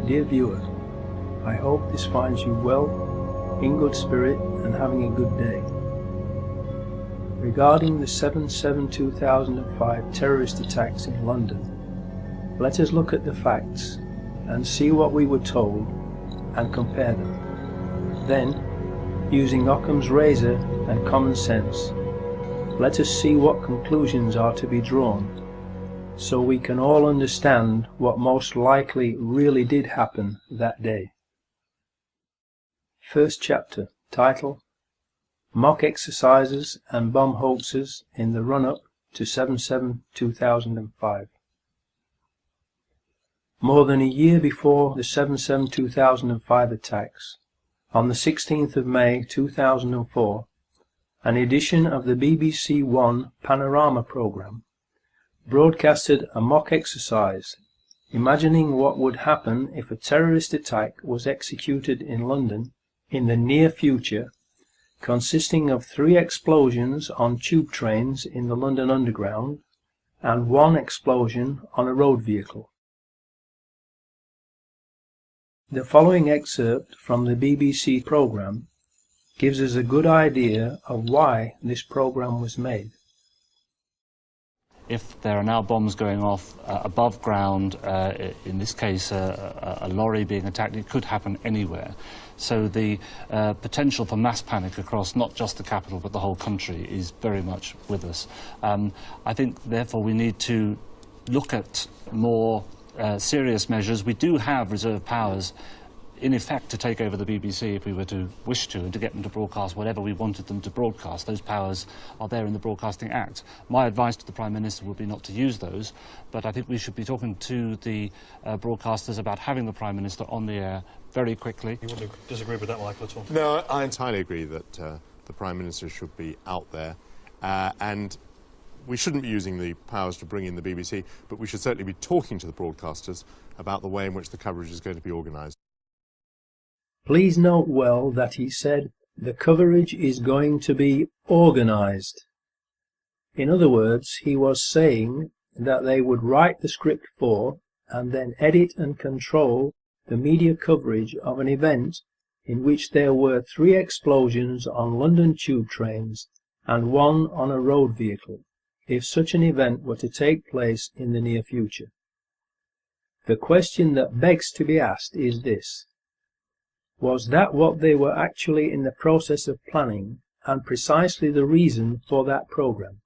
Dear viewer, I hope this finds you well, in good spirit and having a good day. Regarding the 7/7/2005 terrorist attacks in London, let us look at the facts and see what we were told and compare them. Then, using Occam's razor and common sense, let us see what conclusions are to be drawn, so we can all understand what most likely really did happen that day. First chapter, title: Mock Exercises and Bomb Hoaxes in the Run-Up to 7/7/2005. More than a year before the 7/7/2005 attacks, on the 16th of May 2004, an edition of the BBC One Panorama programme broadcasted a mock exercise, imagining what would happen if a terrorist attack was executed in London in the near future, consisting of 3 explosions on tube trains in the London Underground and 1 explosion on a road vehicle. The following excerpt from the BBC programme gives us a good idea of why this programme was made. If there are now bombs going off above ground, in this case a lorry being attacked, it could happen anywhere. So the potential for mass panic across not just the capital but the whole country is very much with us. I think therefore we need to look at more serious measures. We do have reserve powers in effect to take over the BBC if we were to wish to, and to get them to broadcast whatever we wanted them to broadcast. Those powers are there in the Broadcasting Act. My advice to the Prime Minister would be not to use those, but I think we should be talking to the broadcasters about having the Prime Minister on the air very quickly. You wouldn't disagree with that, Michael, at all? No, I entirely agree that the Prime Minister should be out there, and we shouldn't be using the powers to bring in the BBC, but we should certainly be talking to the broadcasters about the way in which the coverage is going to be organised. Please note well that he said the coverage is going to be organised. In other words, he was saying that they would write the script for and then edit and control the media coverage of an event in which there were 3 explosions on London tube trains and 1 on a road vehicle, if such an event were to take place in the near future. The question that begs to be asked is this: was that what they were actually in the process of planning, and precisely the reason for that programme?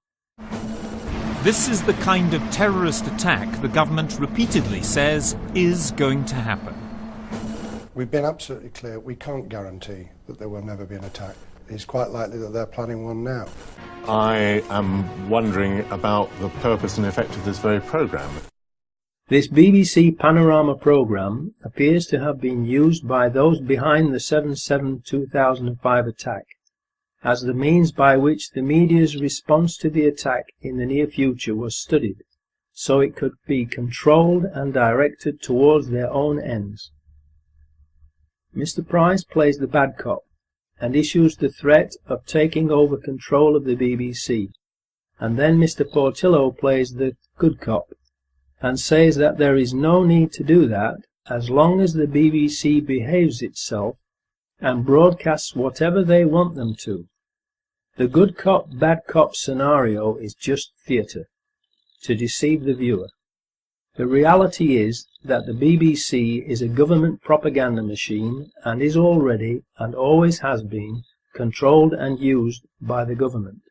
This is the kind of terrorist attack the government repeatedly says is going to happen. We've been absolutely clear, we can't guarantee that there will never be an attack. It's quite likely that they're planning one now. I am wondering about the purpose and effect of this very programme. This BBC Panorama programme appears to have been used by those behind the 7/7/2005 attack as the means by which the media's response to the attack in the near future was studied, so it could be controlled and directed towards their own ends. Mr. Price plays the bad cop and issues the threat of taking over control of the BBC, and then Mr. Portillo plays the good cop and says that there is no need to do that as long as the BBC behaves itself and broadcasts whatever they want them to. The good cop, bad cop scenario is just theatre, to deceive the viewer. The reality is that the BBC is a government propaganda machine and is already, and always has been, controlled and used by the government.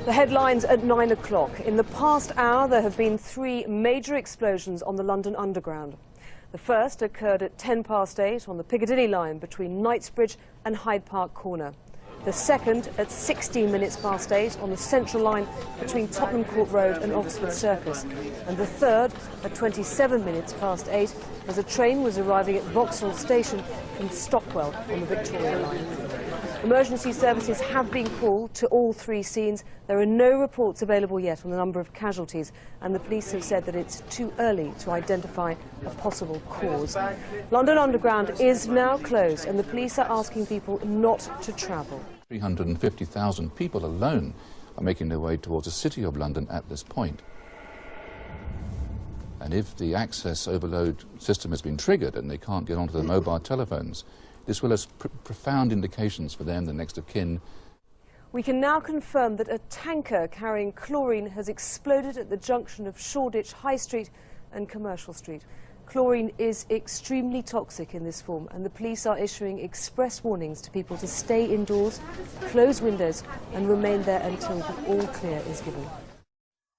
The headlines at 9 o'clock. In the past hour, there have been 3 major explosions on the London Underground. The first occurred at 8:10 on the Piccadilly line between Knightsbridge and Hyde Park Corner. The second at 8:16 on the Central line between Tottenham Court Road and Oxford Circus. And the third at 8:27 as a train was arriving at Vauxhall Station from Stockwell on the Victoria line. Emergency services have been called to all 3 scenes. There are no reports available yet on the number of casualties, and the police have said that it's too early to identify a possible cause. London Underground is now closed, and the police are asking people not to travel. 350,000 people alone are making their way towards the City of London at this point. And if the access overload system has been triggered and they can't get onto their mobile telephones, this will have profound implications for them, the next of kin. We can now confirm that a tanker carrying chlorine has exploded at the junction of Shoreditch High Street and Commercial Street. Chlorine is extremely toxic in this form, and the police are issuing express warnings to people to stay indoors, close windows and remain there until the all clear is given.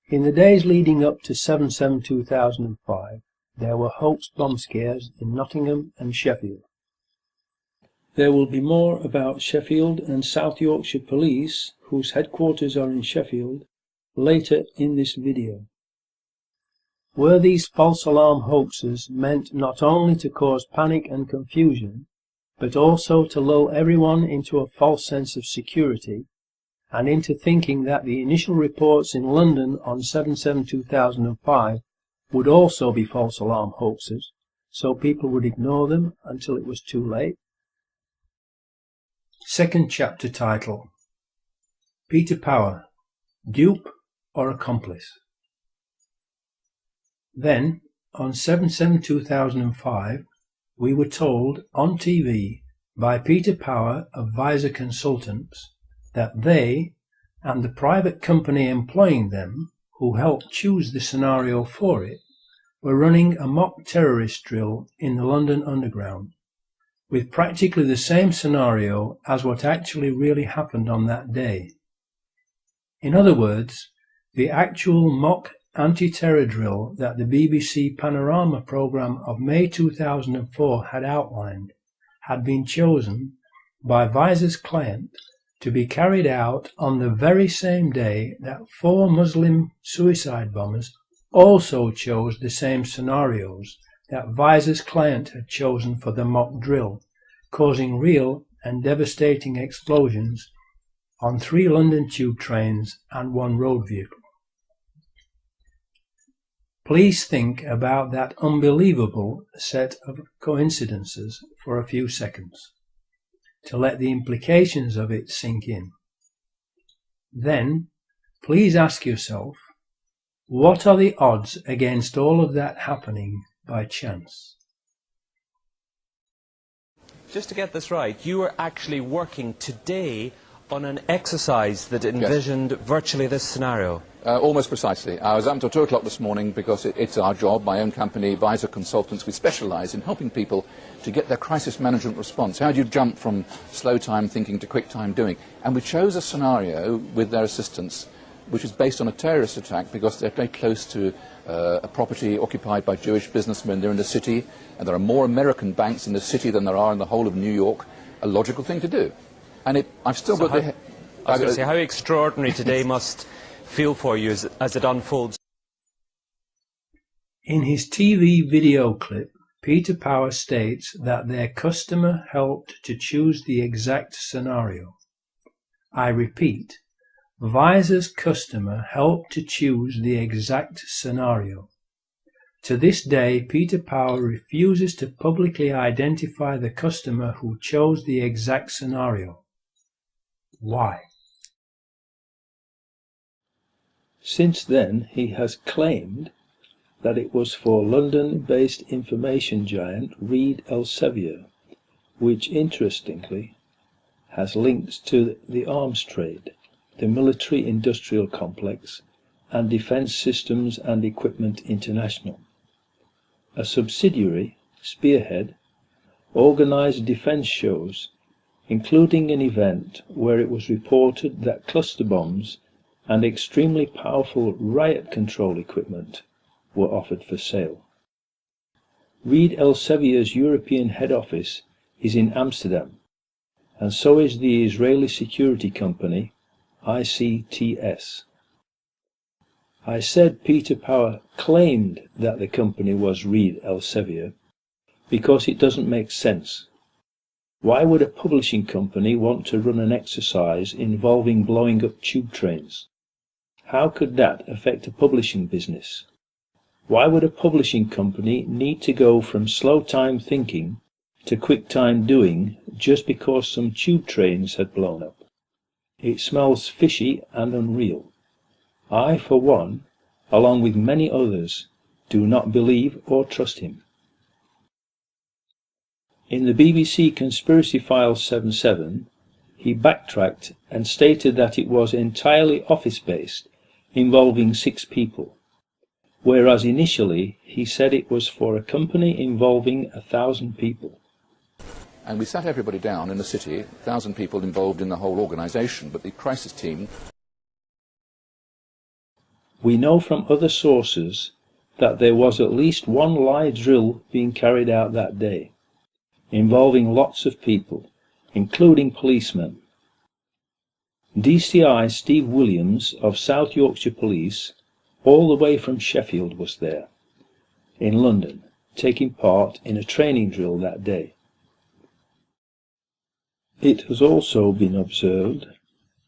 In the days leading up to 7/7/2005, there were hoax bomb scares in Nottingham and Sheffield. There will be more about Sheffield and South Yorkshire Police, whose headquarters are in Sheffield, later in this video. Were these false alarm hoaxes meant not only to cause panic and confusion, but also to lull everyone into a false sense of security, and into thinking that the initial reports in London on 7/7/2005 would also be false alarm hoaxes, so people would ignore them until it was too late? Second chapter title: Peter Power, Dupe or Accomplice? Then, on 7/7/2005, we were told on TV by Peter Power of Visor Consultants that they, and the private company employing them, who helped choose the scenario for it, were running a mock terrorist drill in the London Underground, with practically the same scenario as what actually really happened on that day. In other words, the actual mock anti-terror drill that the BBC Panorama programme of May 2004 had outlined had been chosen by Visor's client to be carried out on the very same day that 4 Muslim suicide bombers also chose the same scenarios that Visor's client had chosen for the mock drill, causing real and devastating explosions on 3 London tube trains and 1 road vehicle. Please think about that unbelievable set of coincidences for a few seconds, to let the implications of it sink in. Then, please ask yourself, what are the odds against all of that happening by chance? Just to get this right, you were actually working today on an exercise that envisioned virtually this scenario. Almost precisely. I was up until 2 o'clock this morning because it's our job, my own company, Visor Consultants. We specialise in helping people to get their crisis management response. How do you jump from slow time thinking to quick time doing? And we chose a scenario with their assistance which is based on a terrorist attack because they're very close to a property occupied by Jewish businessmen. They're in the city, and there are more American banks in the city than there are in the whole of New York. A logical thing to do. And I've still got the... I was going to say, how extraordinary today must feel for you as it unfolds. In his TV video clip, Peter Power states that their customer helped to choose the exact scenario. I repeat, Visor's customer helped to choose the exact scenario. To this day, Peter Power refuses to publicly identify the customer who chose the exact scenario. Why? Since then, he has claimed that it was for London-based information giant Reed Elsevier, which interestingly has links to the arms trade, the military-industrial complex, and Defence Systems and Equipment International. A subsidiary, Spearhead, organised defence shows, including an event where it was reported that cluster bombs and extremely powerful riot control equipment were offered for sale. Reed Elsevier's European head office is in Amsterdam, and so is the Israeli security company ICTS. I said Peter Power claimed that the company was Reed Elsevier because it doesn't make sense. Why would a publishing company want to run an exercise involving blowing up tube trains? How could that affect a publishing business? Why would a publishing company need to go from slow time thinking to quick time doing just because some tube trains had blown up? It smells fishy and unreal. I, for one, along with many others, Do not believe or trust him. In the BBC Conspiracy Files 77, he backtracked and stated that it was entirely office-based, involving 6 people, whereas initially he said it was for a company involving 1,000 people. And we sat everybody down in the city, 1,000 people involved in the whole organisation, but the crisis team... We know from other sources that there was at least one live drill being carried out that day, involving lots of people, including policemen. DCI Steve Williams of South Yorkshire Police, all the way from Sheffield, was there, in London, taking part in a training drill that day. It has also been observed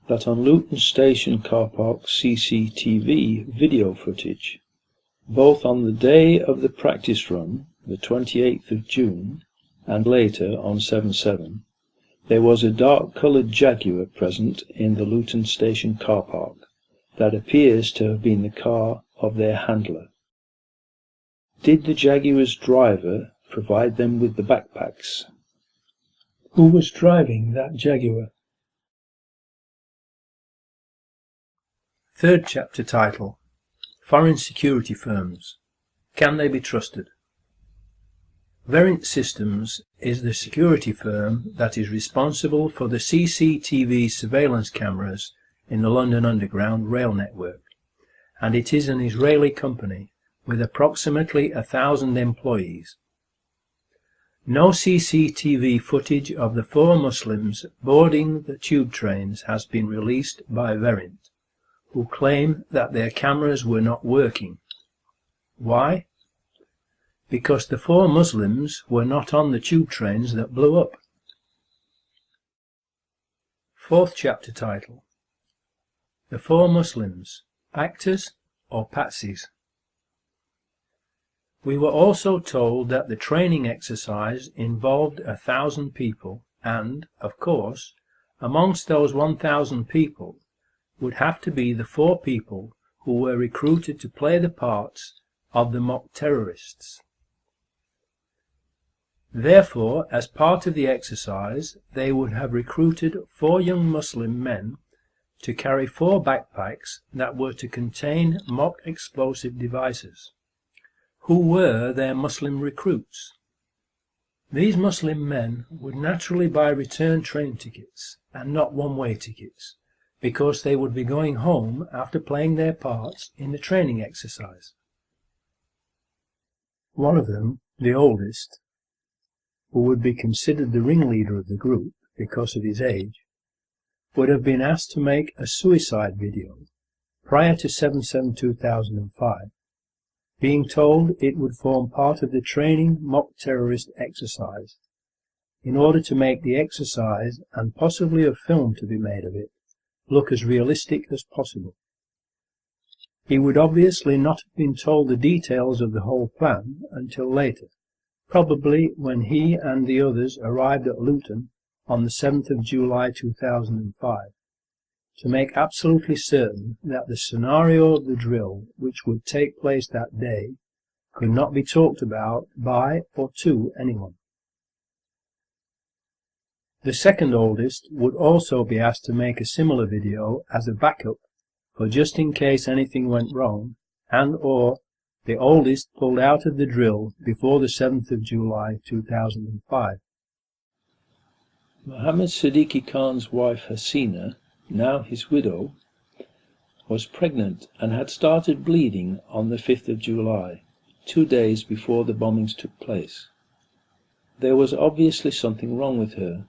that on Luton Station car park CCTV video footage, both on the day of the practice run, the 28th of June, and later on 7/7, there was a dark-coloured Jaguar present in the Luton Station car park that appears to have been the car of their handler. Did the Jaguar's driver provide them with the backpacks? Who was driving that Jaguar? Third chapter title: Foreign Security Firms. Can they be trusted? Verint Systems is the security firm that is responsible for the CCTV surveillance cameras in the London Underground rail network, and it is an Israeli company with approximately 1,000 employees. No CCTV footage of the 4 Muslims boarding the tube trains has been released by Verint, who claim that their cameras were not working. Why? Because the 4 Muslims were not on the tube trains that blew up. Fourth chapter title: The 4 Muslims, actors or patsies? We were also told that the training exercise involved 1,000 people and, of course, amongst those 1,000 people would have to be the 4 people who were recruited to play the parts of the mock terrorists. Therefore, as part of the exercise, they would have recruited 4 young Muslim men to carry 4 backpacks that were to contain mock explosive devices. Who were their Muslim recruits? These Muslim men would naturally buy return train tickets and not one-way tickets, because they would be going home after playing their parts in the training exercise. One of them, the oldest, who would be considered the ringleader of the group because of his age, would have been asked to make a suicide video prior to 7/7/2005, being told it would form part of the training mock terrorist exercise, in order to make the exercise, and possibly a film to be made of it, look as realistic as possible. He would obviously not have been told the details of the whole plan until later, probably when he and the others arrived at Luton on the 7th of July 2005, to make absolutely certain that the scenario of the drill which would take place that day could not be talked about by or to anyone. The second oldest would also be asked to make a similar video as a backup for just in case anything went wrong, and or the oldest pulled out of the drill before the 7th of July 2005. Mohammed Siddiqui Khan's wife Hasina, now his widow, was pregnant and had started bleeding on the 5th of July, 2 days before the bombings took place. There was obviously something wrong with her,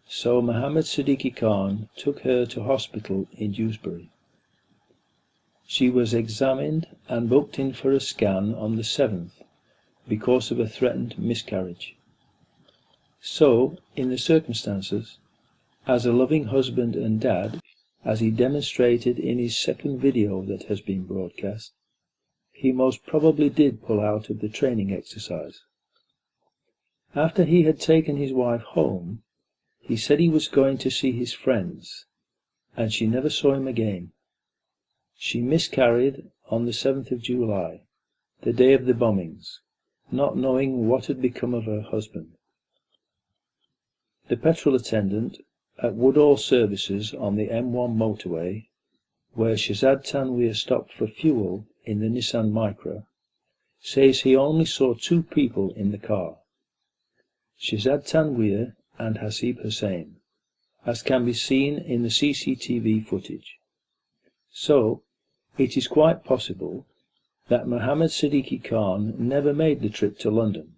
so Mohammed Siddiqui Khan took her to hospital in Dewsbury. She was examined and booked in for a scan on the 7th because of a threatened miscarriage. So, in the circumstances, as a loving husband and dad, as he demonstrated in his second video that has been broadcast, he most probably did pull out of the training exercise. After he had taken his wife home, he said he was going to see his friends, and she never saw him again. She miscarried on the 7th of July, the day of the bombings, not knowing what had become of her husband. The petrol attendant at Woodall Services on the M1 motorway, where Shazad Tanweer stopped for fuel in the Nissan Micra, says he only saw two people in the car, Shazad Tanweer and Hasib Hussain, as can be seen in the CCTV footage. So, it is quite possible that Mohammed Siddiqui Khan never made the trip to London,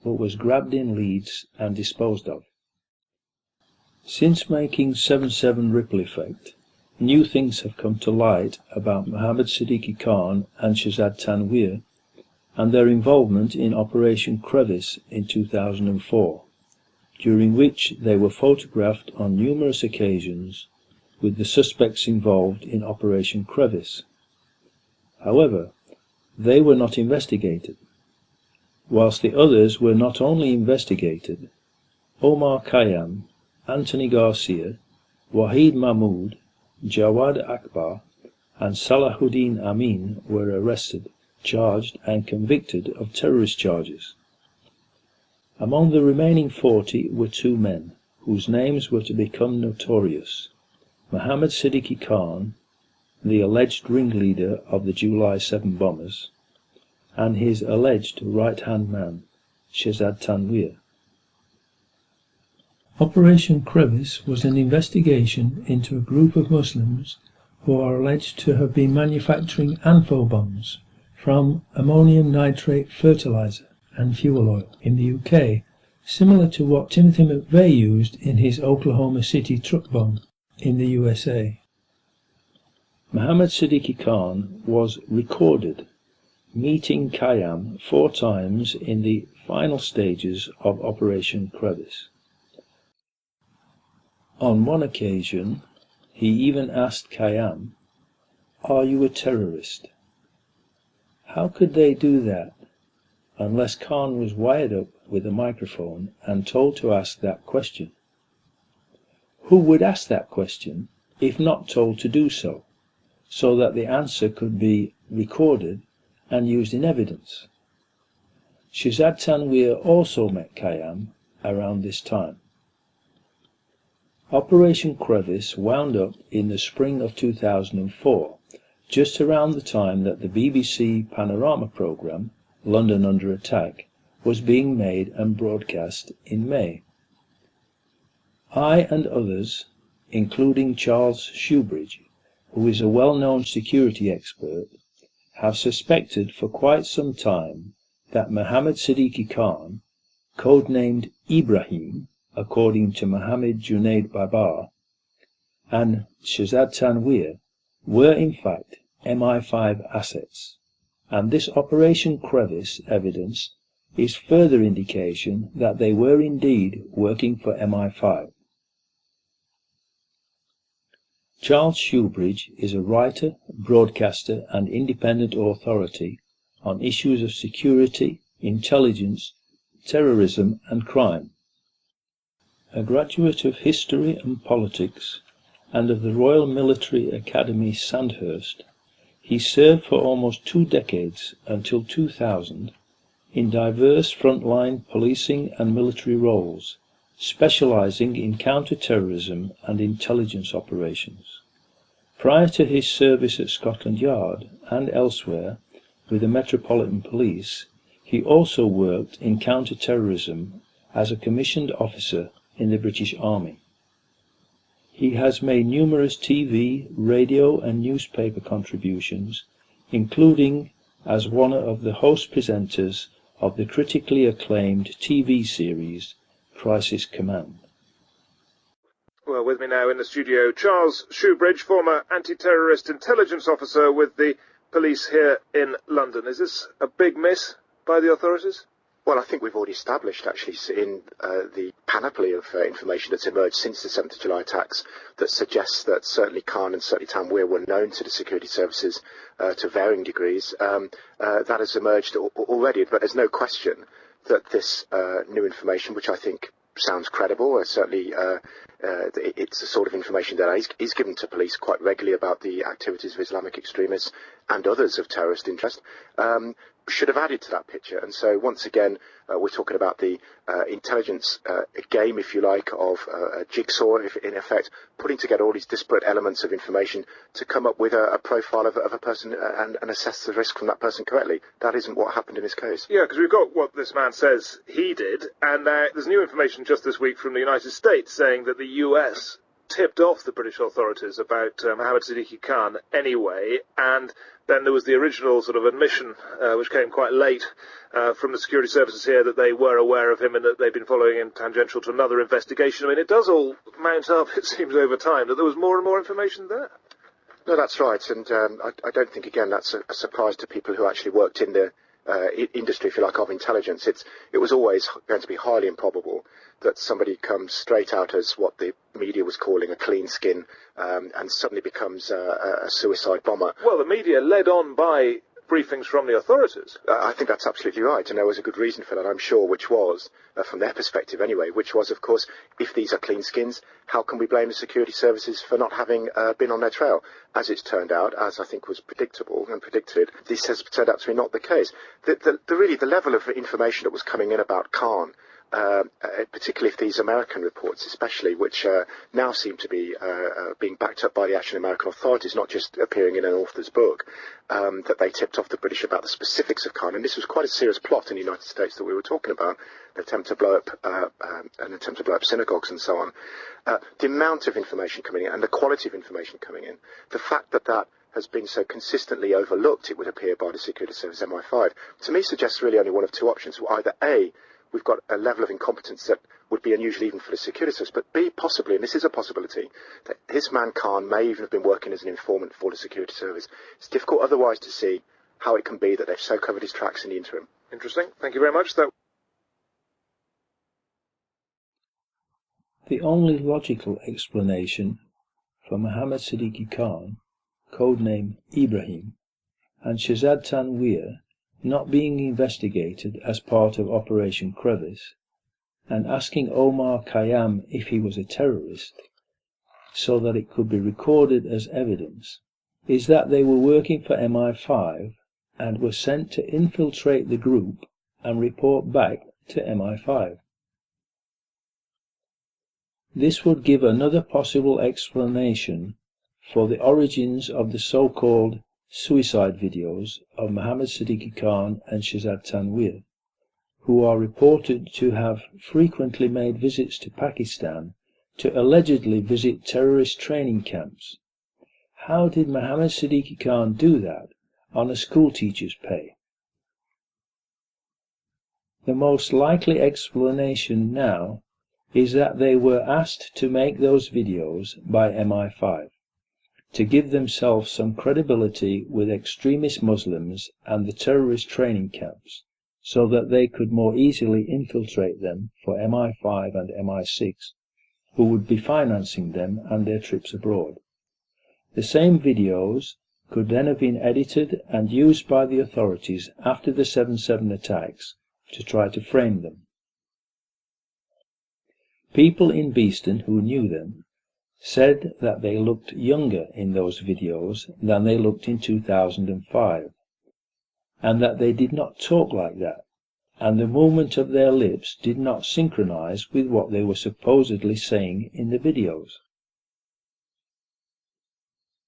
but was grabbed in Leeds and disposed of. Since making 7/7 Ripple Effect, new things have come to light about Mohammed Siddiqui Khan and Shazad Tanweer and their involvement in Operation Crevice in 2004, during which they were photographed on numerous occasions with the suspects involved in Operation Crevice. However, they were not investigated, whilst the others were not only investigated. Omar Khayyam, Anthony Garcia, Wahid Mahmood, Jawad Akbar and Salahuddin Amin were arrested, charged and convicted of terrorist charges. Among the remaining 40 were two men, whose names were to become notorious: Mohammed Siddiqui Khan, the alleged ringleader of the July 7 bombers, and his alleged right-hand man, Shazad Tanweer. Operation Crevice was an investigation into a group of Muslims who are alleged to have been manufacturing ANFO bombs from ammonium nitrate fertilizer and fuel oil in the UK, similar to what Timothy McVeigh used in his Oklahoma City truck bomb in the USA. Mohammed Siddiqui Khan was recorded meeting Khayyam 4 times in the final stages of Operation Crevice. On one occasion, he even asked Khayyam, "Are you a terrorist?" How could they do that, unless Khan was wired up with a microphone and told to ask that question? Who would ask that question if not told to do so, so that the answer could be recorded and used in evidence? Shazad Tanweer also met Khayyam around this time. Operation Crevice wound up in the spring of 2004, just around the time that the BBC Panorama programme, London Under Attack, was being made and broadcast in May. I and others, including Charles Shoebridge, who is a well-known security expert, have suspected for quite some time that Mohammed Siddiqui Khan, codenamed Ibrahim, according to Mohammed Junaid Babar, and Shazad Tanweer were in fact MI5 assets, and this Operation Crevice evidence is further indication that they were indeed working for MI5. Charles Shoebridge is a writer, broadcaster and independent authority on issues of security, intelligence, terrorism and crime. A graduate of history and politics and of the Royal Military Academy Sandhurst, he served for almost 2 decades until 2000 in diverse frontline policing and military roles, specializing in counter-terrorism and intelligence operations. Prior to his service at Scotland Yard and elsewhere with the Metropolitan Police, he also worked in counter-terrorism as a commissioned officer in the British Army. He has made numerous TV, radio and newspaper contributions, including as one of the host presenters of the critically acclaimed TV series Crisis Command. Well, with me now in the studio, Charles Shoebridge, former anti-terrorist intelligence officer with the police here in London. Is this a big miss by the authorities? Well, I think we've already established, actually, in the panoply of information that's emerged since the 7th of July attacks that suggests that certainly Khan and certainly Tanweer were known to the security services to varying degrees. That has emerged already, but there's no question that this new information, which I think sounds credible, certainly it's the sort of information that is given to police quite regularly about the activities of Islamic extremists and others of terrorist interest, should have added to that picture. And so once again, we're talking about the intelligence game, if you like, of a jigsaw, if, in effect, putting together all these disparate elements of information to come up with a profile of a person and assess the risk from that person correctly. That isn't what happened in this case. Yeah, because we've got what this man says he did, and there's new information just this week from the United States saying that the US tipped off the British authorities about Mohammed Siddiqui Khan anyway, and then there was the original sort of admission, which came quite late, from the security services here, that they were aware of him and that they'd been following him tangential to another investigation. I mean, it does all mount up, it seems, over time, that there was more and more information there. No, that's right, and I don't think, again, that's a surprise to people who actually worked in the industry, if you like, of intelligence. It was always going to be highly improbable that somebody comes straight out as what the media was calling a clean skin and suddenly becomes a suicide bomber. Well, the media led on by briefings from the authorities. I think that's absolutely right, and there was a good reason for that, I'm sure, which was, from their perspective anyway, which was, of course, if these are clean skins, how can we blame the security services for not having been on their trail? As it's turned out, as I think was predictable and predicted, this has turned out to be not the case. Really, the level of information that was coming in about Khan, particularly if these American reports especially, which now seem to be being backed up by the actual American authorities, not just appearing in an author's book, that they tipped off the British about the specifics of Khan. And this was quite a serious plot in the United States that we were talking about, an attempt to blow up synagogues and so on. The amount of information coming in and the quality of information coming in, the fact that that has been so consistently overlooked, it would appear, by the Security Service MI5, to me suggests really only one of two options. Either A, we've got a level of incompetence that would be unusual even for the security service, but B, possibly, and this is a possibility, that this man Khan may even have been working as an informant for the security service. It's difficult otherwise to see how it can be that they've so covered his tracks in the interim. Interesting. Thank you very much. The only logical explanation for Mohammed Siddiqui Khan, codename Ibrahim, and Shahzad Tanweer not being investigated as part of Operation Crevice, and asking Omar Khayyam if he was a terrorist, so that it could be recorded as evidence, is that they were working for MI5 and were sent to infiltrate the group and report back to MI5. This would give another possible explanation for the origins of the so-called suicide videos of Mohammed Siddiqui Khan and Shahzad Tanweer, who are reported to have frequently made visits to Pakistan to allegedly visit terrorist training camps. How did Mohammed Siddiqui Khan do that on a schoolteacher's pay? The most likely explanation now is that they were asked to make those videos by MI5 to give themselves some credibility with extremist Muslims and the terrorist training camps, so that they could more easily infiltrate them for MI5 and MI6, who would be financing them and their trips abroad. The same videos could then have been edited and used by the authorities after the 7/7 attacks to try to frame them. People in Beeston who knew them said that they looked younger in those videos than they looked in 2005, and that they did not talk like that, and the movement of their lips did not synchronize with what they were supposedly saying in the videos.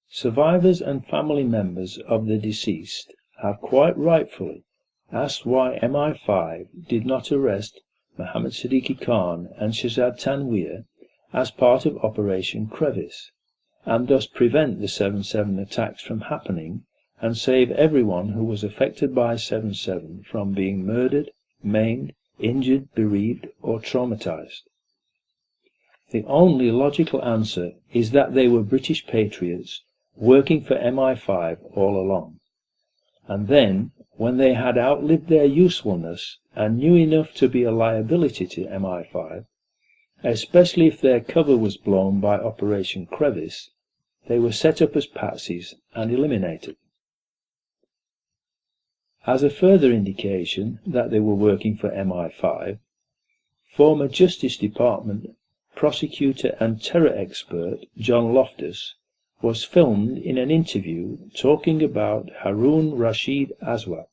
Survivors and family members of the deceased have quite rightfully asked why MI5 did not arrest Mohammed Siddiqui Khan and Shahzad Tanweer as part of Operation Crevice, and thus prevent the 7/7 attacks from happening and save everyone who was affected by 7/7 from being murdered, maimed, injured, bereaved, or traumatized. The only logical answer is that they were British patriots working for MI5 all along, and then, when they had outlived their usefulness and knew enough to be a liability to MI5, especially if their cover was blown by Operation Crevice, they were set up as patsies and eliminated. As a further indication that they were working for MI5, former Justice Department prosecutor and terror expert John Loftus was filmed in an interview talking about Harun Rashid Aswad,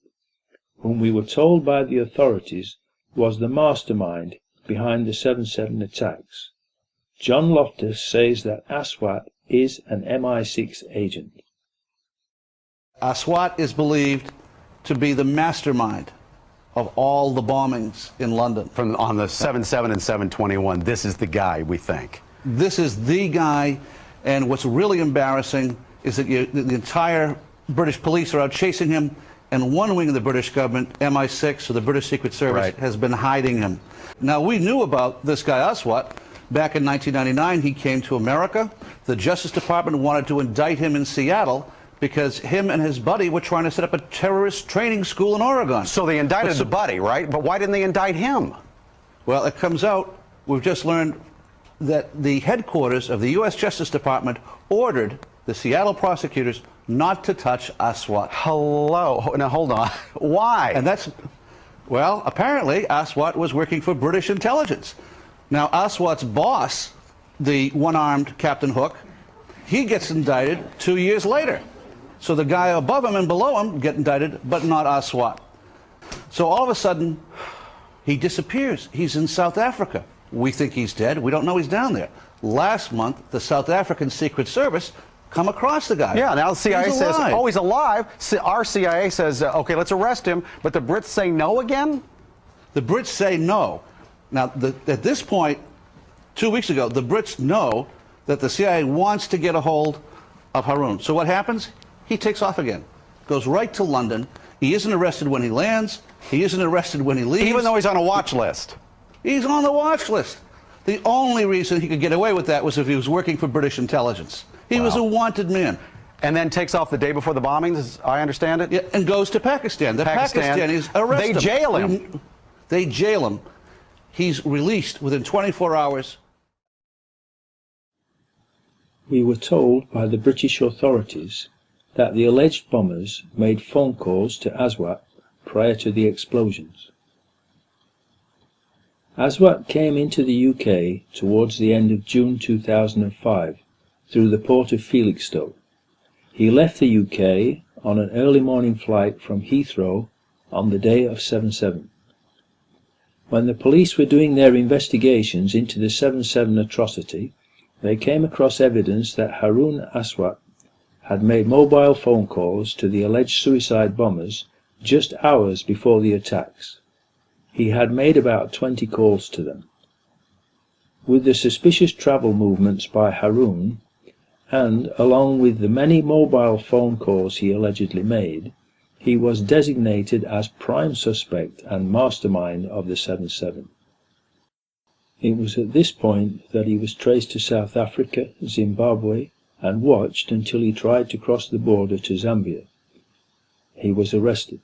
whom we were told by the authorities was the mastermind behind the 7/7 attacks. John Loftus says that Aswat is an MI6 agent. Aswat is believed to be the mastermind of all the bombings in London. On the 7/7 and 7/21, this is the guy, we think. This is the guy, and what's really embarrassing is that the entire British police are out chasing him, and one wing of the British government, MI6, or the British Secret Service, has been hiding him. Now, we knew about this guy Aswat. Back in 1999, he came to America. The Justice Department wanted to indict him in Seattle because him and his buddy were trying to set up a terrorist training school in Oregon. So they indicted the buddy, right? But why didn't they indict him? Well, it comes out, we've just learned that the headquarters of the U.S. Justice Department ordered the Seattle prosecutors not to touch Aswat. Hello. Now, hold on. Why? And that's, well, apparently Aswat was working for British intelligence. Now, Aswat's boss, the one-armed Captain Hook, he gets indicted 2 years later. So the guy above him and below him get indicted, but not Aswat. So all of a sudden, he disappears. He's in South Africa. We think he's dead. We don't know he's down there. Last month, the South African Secret Service come across the guy. Yeah, now the CIA says, oh, he's alive. Our CIA says, okay, let's arrest him. But the Brits say no again? The Brits say no. Now, at this point, 2 weeks ago, the Brits know that the CIA wants to get a hold of Haroon. So what happens? He takes off again, goes right to London. He isn't arrested when he lands. He isn't arrested when he leaves. Even though he's on a watch list. He's on the watch list. The only reason he could get away with that was if he was working for British intelligence. He was a wanted man. And then takes off the day before the bombings, as I understand it? Yeah, and goes to Pakistan. The Pakistanis arrest him. They jail him. They jail him. He's released within 24 hours. We were told by the British authorities that the alleged bombers made phone calls to Aswat prior to the explosions. Aswat came into the UK towards the end of June 2005 through the port of Felixstowe. He left the UK on an early morning flight from Heathrow on the day of 7/7. When the police were doing their investigations into the 7/7 atrocity, they came across evidence that Haroon Aswat had made mobile phone calls to the alleged suicide bombers just hours before the attacks. He had made about 20 calls to them. With the suspicious travel movements by Haroon, and along with the many mobile phone calls he allegedly made, he was designated as prime suspect and mastermind of the 7/7. It was at this point that he was traced to South Africa, Zimbabwe, and watched until he tried to cross the border to Zambia. He was arrested.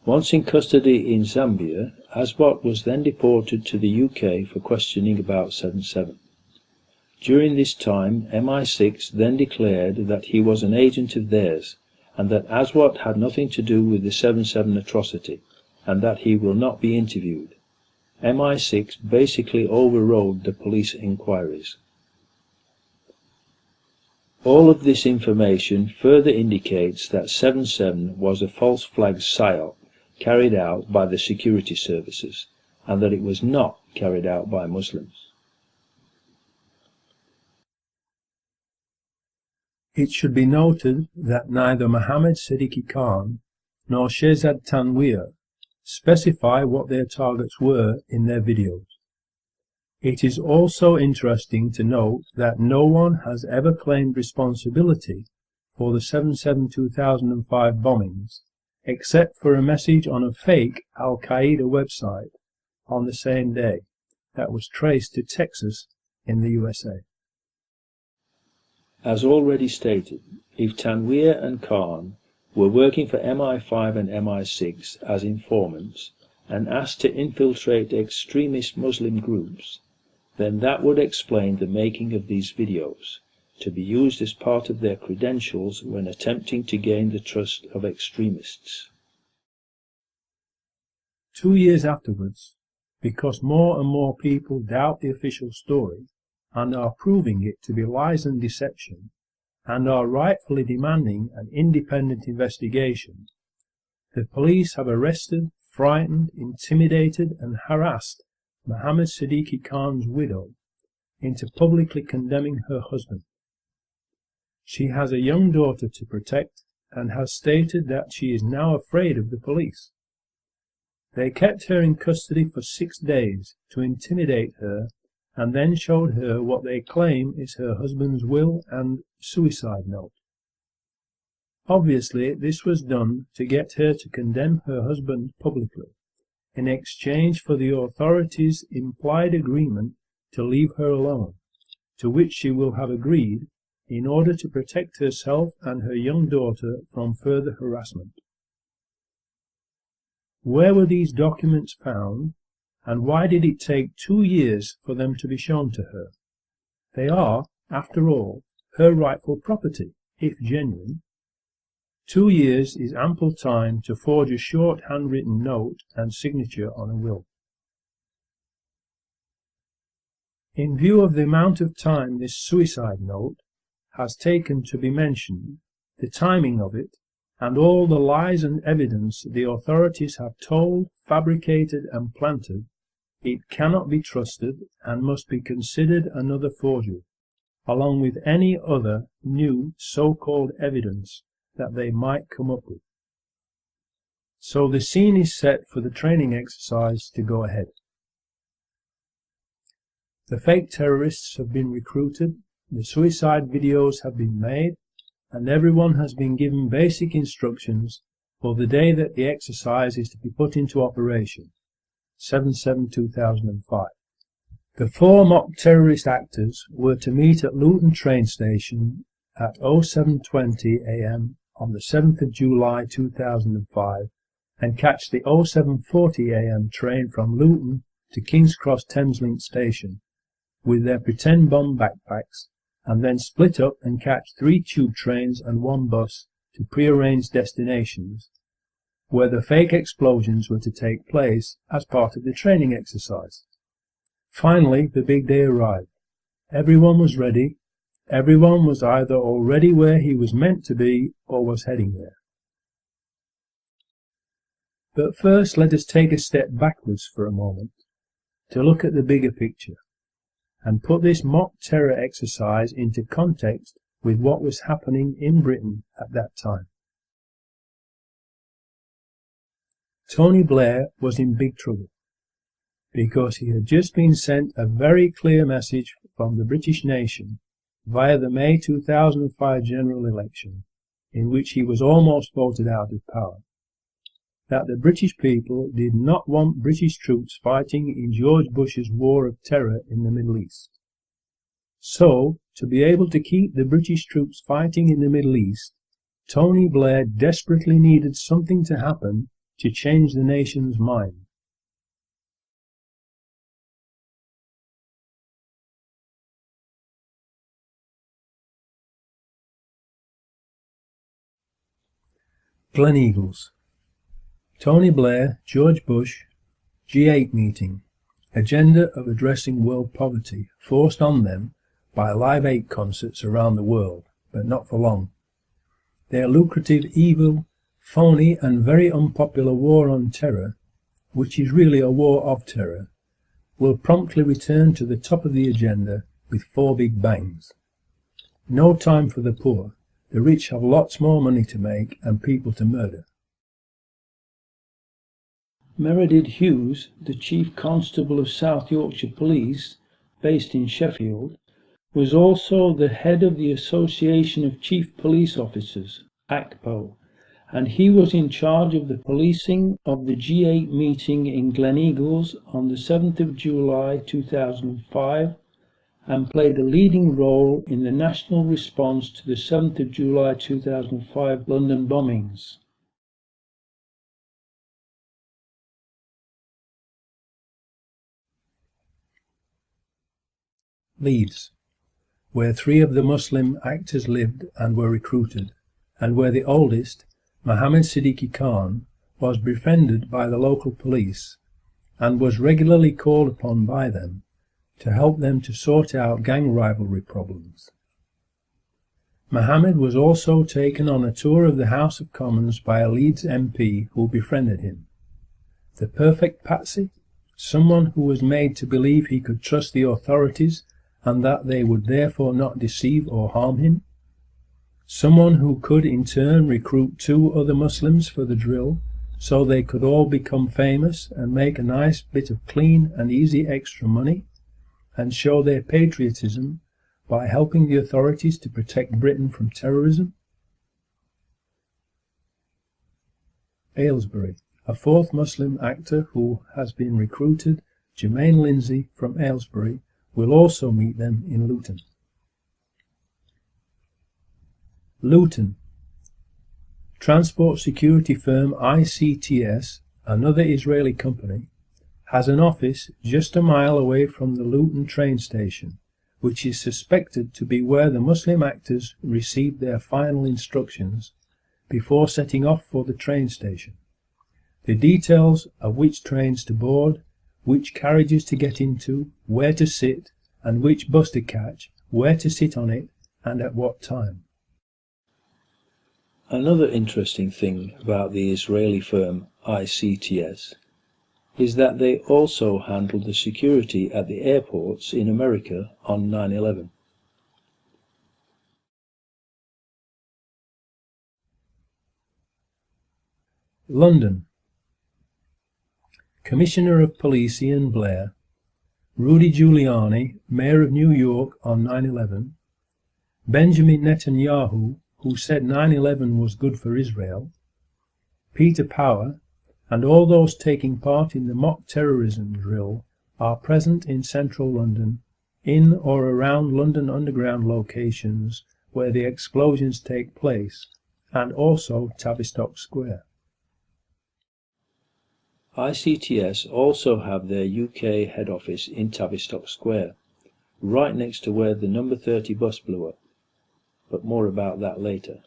Once in custody in Zambia, Aswat was then deported to the UK for questioning about 7/7. During this time, MI6 then declared that he was an agent of theirs, and that Aswat had nothing to do with the 7/7 atrocity, and that he will not be interviewed. MI6 basically overrode the police inquiries. All of this information further indicates that 7/7 was a false flag psyop carried out by the security services, and that it was not carried out by Muslims. It should be noted that neither Mohammed Siddiqui Khan nor Shehzad Tanweer specify what their targets were in their videos. It is also interesting to note that no one has ever claimed responsibility for the 7/7/2005 bombings, except for a message on a fake Al-Qaeda website on the same day that was traced to Texas in the USA. As already stated, if Tanweer and Khan were working for MI5 and MI6 as informants and asked to infiltrate extremist Muslim groups, then that would explain the making of these videos, to be used as part of their credentials when attempting to gain the trust of extremists. 2 years afterwards, because more and more people doubt the official story and are proving it to be lies and deception, and are rightfully demanding an independent investigation, the police have arrested, frightened, intimidated and harassed Mohammed Siddiqui Khan's widow into publicly condemning her husband. She has a young daughter to protect and has stated that she is now afraid of the police. They kept her in custody for 6 days to intimidate her and then showed her what they claim is her husband's will and suicide note. Obviously, this was done to get her to condemn her husband publicly, in exchange for the authorities' implied agreement to leave her alone, to which she will have agreed in order to protect herself and her young daughter from further harassment. Where were these documents found, and why did it take 2 years for them to be shown to her? They are, after all, her rightful property, if genuine. 2 years is ample time to forge a short handwritten note and signature on a will. In view of the amount of time this suicide note has taken to be mentioned, the timing of it, and all the lies and evidence the authorities have told, fabricated and planted, it cannot be trusted and must be considered another forgery, along with any other new so-called evidence that they might come up with. So the scene is set for the training exercise to go ahead. The fake terrorists have been recruited, the suicide videos have been made, and everyone has been given basic instructions for the day that the exercise is to be put into operation, 7/7/2005. The 4 mock terrorist actors were to meet at Luton train station at 07:20 a.m. on the 7th of July 2005 and catch the 07:40 a.m. train from Luton to King's Cross Thameslink station with their pretend bomb backpacks, and then split up and catch 3 tube trains and 1 bus to prearranged destinations where the fake explosions were to take place as part of the training exercise. Finally, the big day arrived. Everyone was ready. Everyone was either already where he was meant to be or was heading there. But first, let us take a step backwards for a moment to look at the bigger picture and put this mock terror exercise into context with what was happening in Britain at that time. Tony Blair was in big trouble because he had just been sent a very clear message from the British nation via the May 2005 general election, in which he was almost voted out of power, that the British people did not want British troops fighting in George Bush's war of terror in the Middle East. So, to be able to keep the British troops fighting in the Middle East, Tony Blair desperately needed something to happen to change the nation's mind. Gleneagles. Tony Blair, George Bush, G8 meeting. Agenda of addressing world poverty, forced on them by Live 8 concerts around the world, but not for long. Their lucrative, evil, phony and very unpopular war on terror, which is really a war of terror, will promptly return to the top of the agenda with 4 big bangs. No time for the poor. The rich have lots more money to make and people to murder. Meredith Hughes, the Chief Constable of South Yorkshire Police, based in Sheffield, was also the head of the Association of Chief Police Officers, ACPO, and he was in charge of the policing of the G8 meeting in Gleneagles on the 7th of July 2005 and played a leading role in the national response to the 7th of July 2005 London bombings. Leeds, where 3 of the Muslim actors lived and were recruited, and where the oldest, Mohammed Siddiqui Khan, was befriended by the local police and was regularly called upon by them to help them to sort out gang rivalry problems. Mohammed was also taken on a tour of the House of Commons by a Leeds MP who befriended him. The perfect patsy? Someone who was made to believe he could trust the authorities and that they would therefore not deceive or harm him? Someone who could in turn recruit 2 other Muslims for the drill so they could all become famous and make a nice bit of clean and easy extra money and show their patriotism by helping the authorities to protect Britain from terrorism? Aylesbury. A 4th Muslim actor who has been recruited, Jermaine Lindsay from Aylesbury, will also meet them in Luton. Luton. Transport security firm ICTS, another Israeli company, has an office just a mile away from the Luton train station, which is suspected to be where the Muslim actors received their final instructions before setting off for the train station. The details of which trains to board, which carriages to get into, where to sit, and which bus to catch, where to sit on it, and at what time. Another interesting thing about the Israeli firm ICTS is that they also handled the security at the airports in America on 9/11. London. Commissioner of Police Ian Blair, Rudy Giuliani, Mayor of New York on 9/11, Benjamin Netanyahu, who said 9/11 was good for Israel, Peter Power, and all those taking part in the mock terrorism drill are present in central London, in or around London Underground locations where the explosions take place, and also Tavistock Square. ICTS also have their UK head office in Tavistock Square, right next to where the number 30 bus blew up, but more about that later.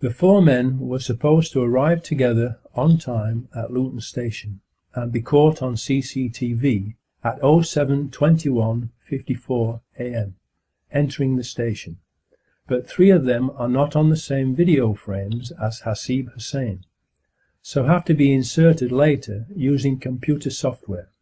The 4 men were supposed to arrive together on time at Luton Station and be caught on CCTV at 07:21:54 AM, entering the station, but 3 of them are not on the same video frames as Hasib Hussein, so have to be inserted later using computer software.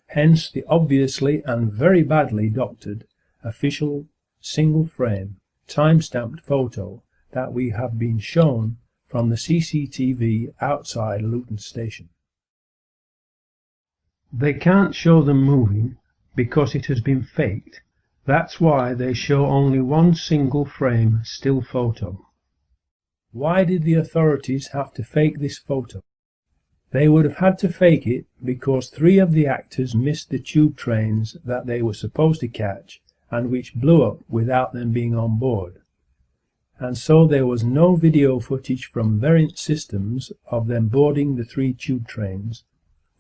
Hence the obviously and very badly doctored official single-frame, time-stamped photo that we have been shown from the CCTV outside Luton Station. They can't show them moving because it has been faked. That's why they show only one single-frame still photo. Why did the authorities have to fake this photo? They would have had to fake it because 3 of the actors missed the tube trains that they were supposed to catch and which blew up without them being on board. And so there was no video footage from Verint systems of them boarding the 3 tube trains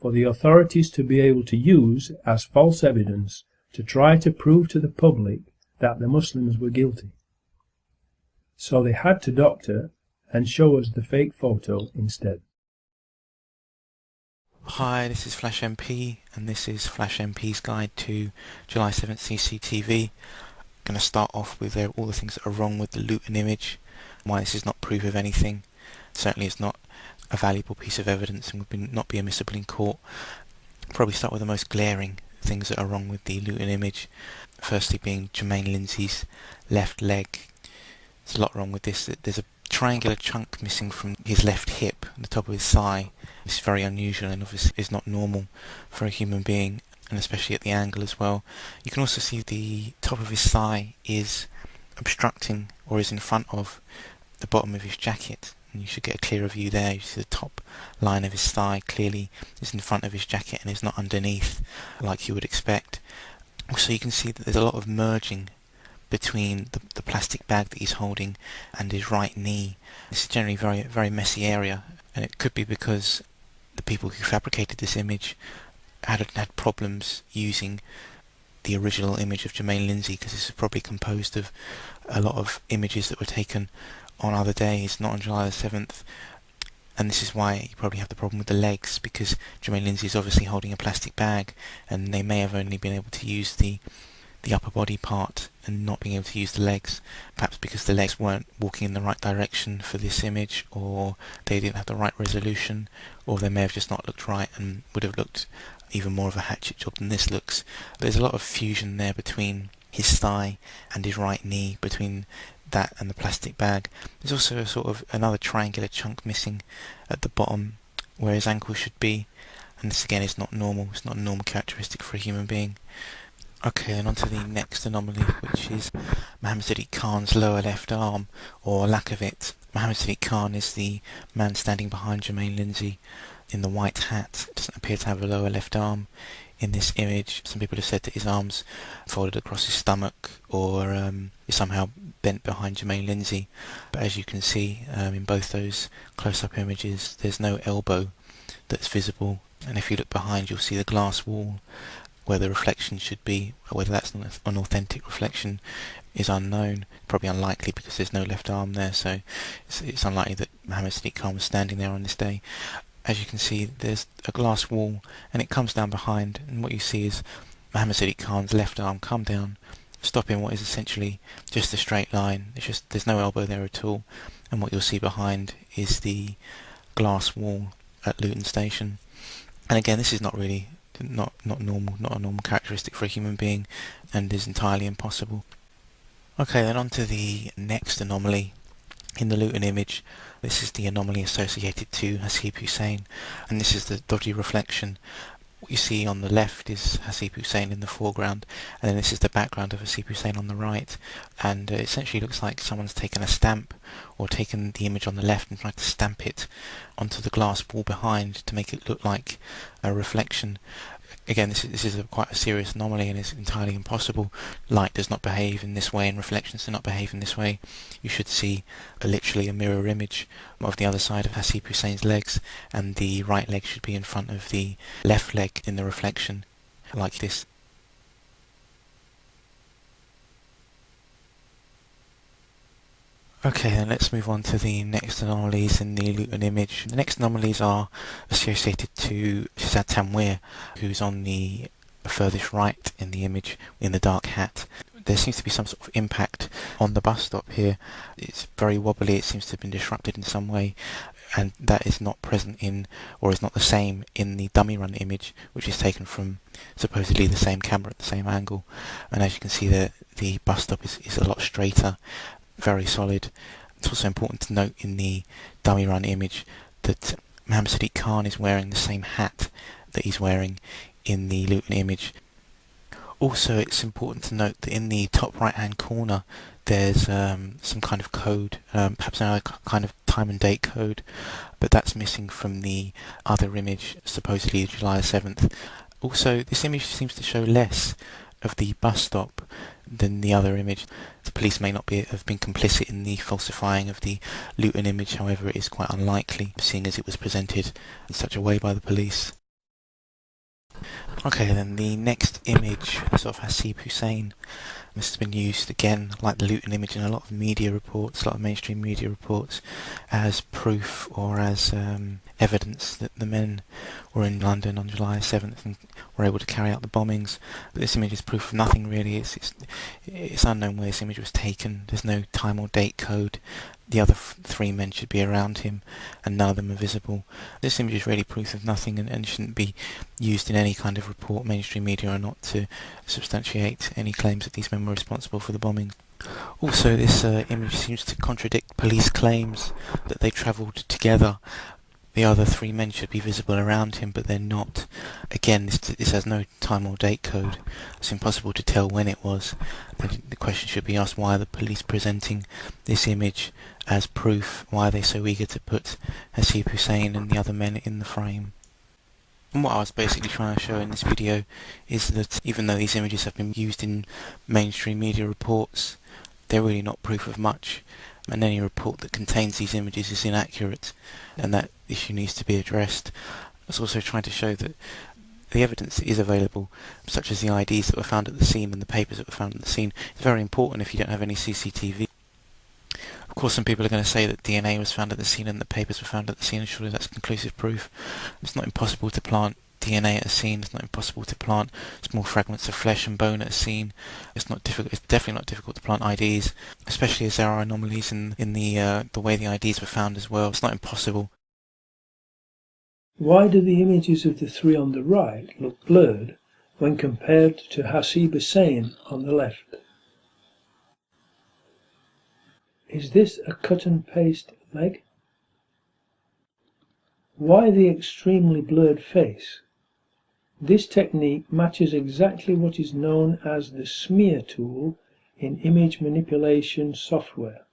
for the authorities to be able to use as false evidence to try to prove to the public that the Muslims were guilty. So they had to doctor and show us the fake photo instead. Hi, this is Flash MP, and this is Flash MP's guide to July 7th CCTV. I'm going to start off with all the things that are wrong with the Luton image, why this is not proof of anything. Certainly it's not a valuable piece of evidence and would not be admissible in court. Probably start with the most glaring things that are wrong with the Luton image. Firstly being Jermaine Lindsay's left leg. There's a lot wrong with this. There's a triangular chunk missing from his left hip, the top of his thigh. It's very unusual and obviously is not normal for a human being, and especially at the angle as well. You can also see the top of his thigh is obstructing or is in front of the bottom of his jacket, and you should get a clearer view there. You see the top line of his thigh clearly is in front of his jacket and is not underneath like you would expect. Also you can see that there's a lot of merging between the plastic bag that he's holding and his right knee. This is generally a very messy area, and it could be because the people who fabricated this image had problems using the original image of Jermaine Lindsay, because this is probably composed of a lot of images that were taken on other days, not on July the 7th. And this is why you probably have the problem with the legs, because Jermaine Lindsay is obviously holding a plastic bag, and they may have only been able to use the the upper body part and not being able to use the legs, perhaps because the legs weren't walking in the right direction for this image, or they didn't have the right resolution, or they may have just not looked right and would have looked even more of a hatchet job than this looks. There's a lot of fusion there between his thigh and his right knee, between that and the plastic bag. There's also a sort of another triangular chunk missing at the bottom where his ankle should be, and this again is not normal. It's not a normal characteristic for a human being. Okay, and on to the next anomaly, which is Mohammed Sadiq Khan's lower left arm, or lack of it. Mohammed Sadiq Khan is the man standing behind Jermaine Lindsay in the white hat. Doesn't appear to have a lower left arm in this image. Some people have said that his arms folded across his stomach, or is somehow bent behind Jermaine Lindsay. But as you can see in both those close-up images, there's no elbow that's visible. And if you look behind, you'll see the glass wall where the reflection should be. Whether that's an authentic reflection is unknown. Probably unlikely because there's no left arm there, so it's unlikely that Mohammed Sadiq Khan was standing there on this day. As you can see, there's a glass wall and it comes down behind, and what you see is Mohammed Sadiq Khan's left arm come down, stopping what is essentially just a straight line. There's no elbow there at all, and what you'll see behind is the glass wall at Luton Station. And again, this is not normal, not a normal characteristic for a human being, and is entirely impossible. Okay, then on to the next anomaly in the Luton image. This is the anomaly associated to Hasib Hussein, and this is the dodgy reflection. What you see on the left is Hasib Hussein in the foreground, and then this is the background of Hasib Hussein on the right, and it essentially looks like someone's taken a stamp or taken the image on the left and tried to stamp it onto the glass wall behind to make it look like a reflection. Again, this is quite a serious anomaly and it's entirely impossible. Light does not behave in this way and reflections do not behave in this way. You should see literally a mirror image of the other side of Hasib Hussein's legs, and the right leg should be in front of the left leg in the reflection, like this. Okay, then let's move on to the next anomalies in the Luton image. The next anomalies are associated to Shazad Tanweer, who's on the furthest right in the image, in the dark hat. There seems to be some sort of impact on the bus stop here. It's very wobbly, it seems to have been disrupted in some way, and that is not present in, or is not the same in the dummy run image, which is taken from supposedly the same camera at the same angle. And as you can see, the bus stop is a lot straighter, very solid. It's also important to note in the dummy run image that Mohammed Sadiq Khan is wearing the same hat that he's wearing in the Luton image. Also, it's important to note that in the top right hand corner there's some kind of code, perhaps another kind of time and date code, but that's missing from the other image, supposedly July 7th. Also, this image seems to show less of the bus stop than the other image. The police may not have been complicit in the falsifying of the Luton image, however it is quite unlikely, seeing as it was presented in such a way by the police. Okay, then the next image is of Hasib Hussein. This has been used again, like the Luton image, in a lot of media reports, a lot of mainstream media reports, as proof or as evidence that the men were in London on July 7th and were able to carry out the bombings. But this image is proof of nothing really. It's unknown where this image was taken. There's no time or date code. The other three men should be around him and none of them are visible. This image is really proof of nothing and shouldn't be used in any kind of report, mainstream media or not, to substantiate any claims that these men were responsible for the bombing. Also, this image seems to contradict police claims that they travelled together. The other three men should be visible around him, but they're not. Again, this has no time or date code. It's impossible to tell when it was. The question should be asked, why are the police presenting this image as proof? Why are they so eager to put Hasib Hussein and the other men in the frame? And what I was basically trying to show in this video is that even though these images have been used in mainstream media reports, they're really not proof of much, and any report that contains these images is inaccurate, and that issue needs to be addressed. I was also trying to show that the evidence that is available, such as the IDs that were found at the scene and the papers that were found at the scene, is very important if you don't have any CCTV. Of course, some people are going to say that DNA was found at the scene and the papers were found at the scene, and surely that's conclusive proof. It's not impossible to plant DNA at a scene. It's not impossible to plant small fragments of flesh and bone at a scene. It's not difficult. It's definitely not difficult to plant IDs, especially as there are anomalies in the way the IDs were found as well. It's not impossible. Why do the images of the three on the right look blurred when compared to Hasib Hussein on the left? Is this a cut and paste leg? Why the extremely blurred face? This technique matches exactly what is known as the smear tool in image manipulation software.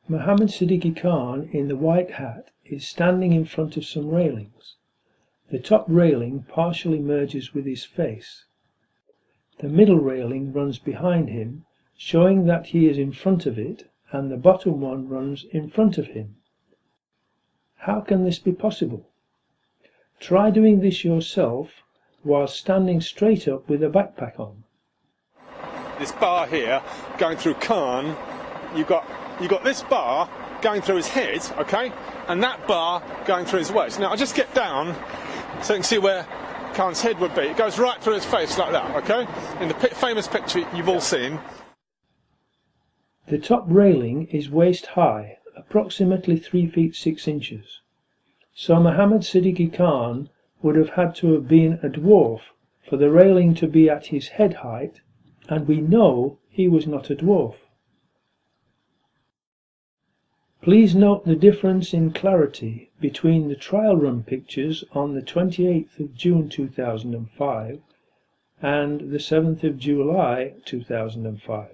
Mohammed Siddiqui Khan in the white hat is standing in front of some railings. The top railing partially merges with his face. The middle railing runs behind him, showing that he is in front of it, and the bottom one runs in front of him. How can this be possible? Try doing this yourself while standing straight up with a backpack on. This bar here going through Khan, you've got this bar going through his head, okay, and that bar going through his waist. Now I'll just get down so you can see where Khan's head would be. It goes right through his face like that, okay, in the famous picture you've all seen. The top railing is waist high, approximately 3 feet 6 inches. So Mohammed Siddiqui Khan would have had to have been a dwarf for the railing to be at his head height, and we know he was not a dwarf. Please note the difference in clarity between the trial run pictures on the 28th of June 2005 and the 7th of July 2005.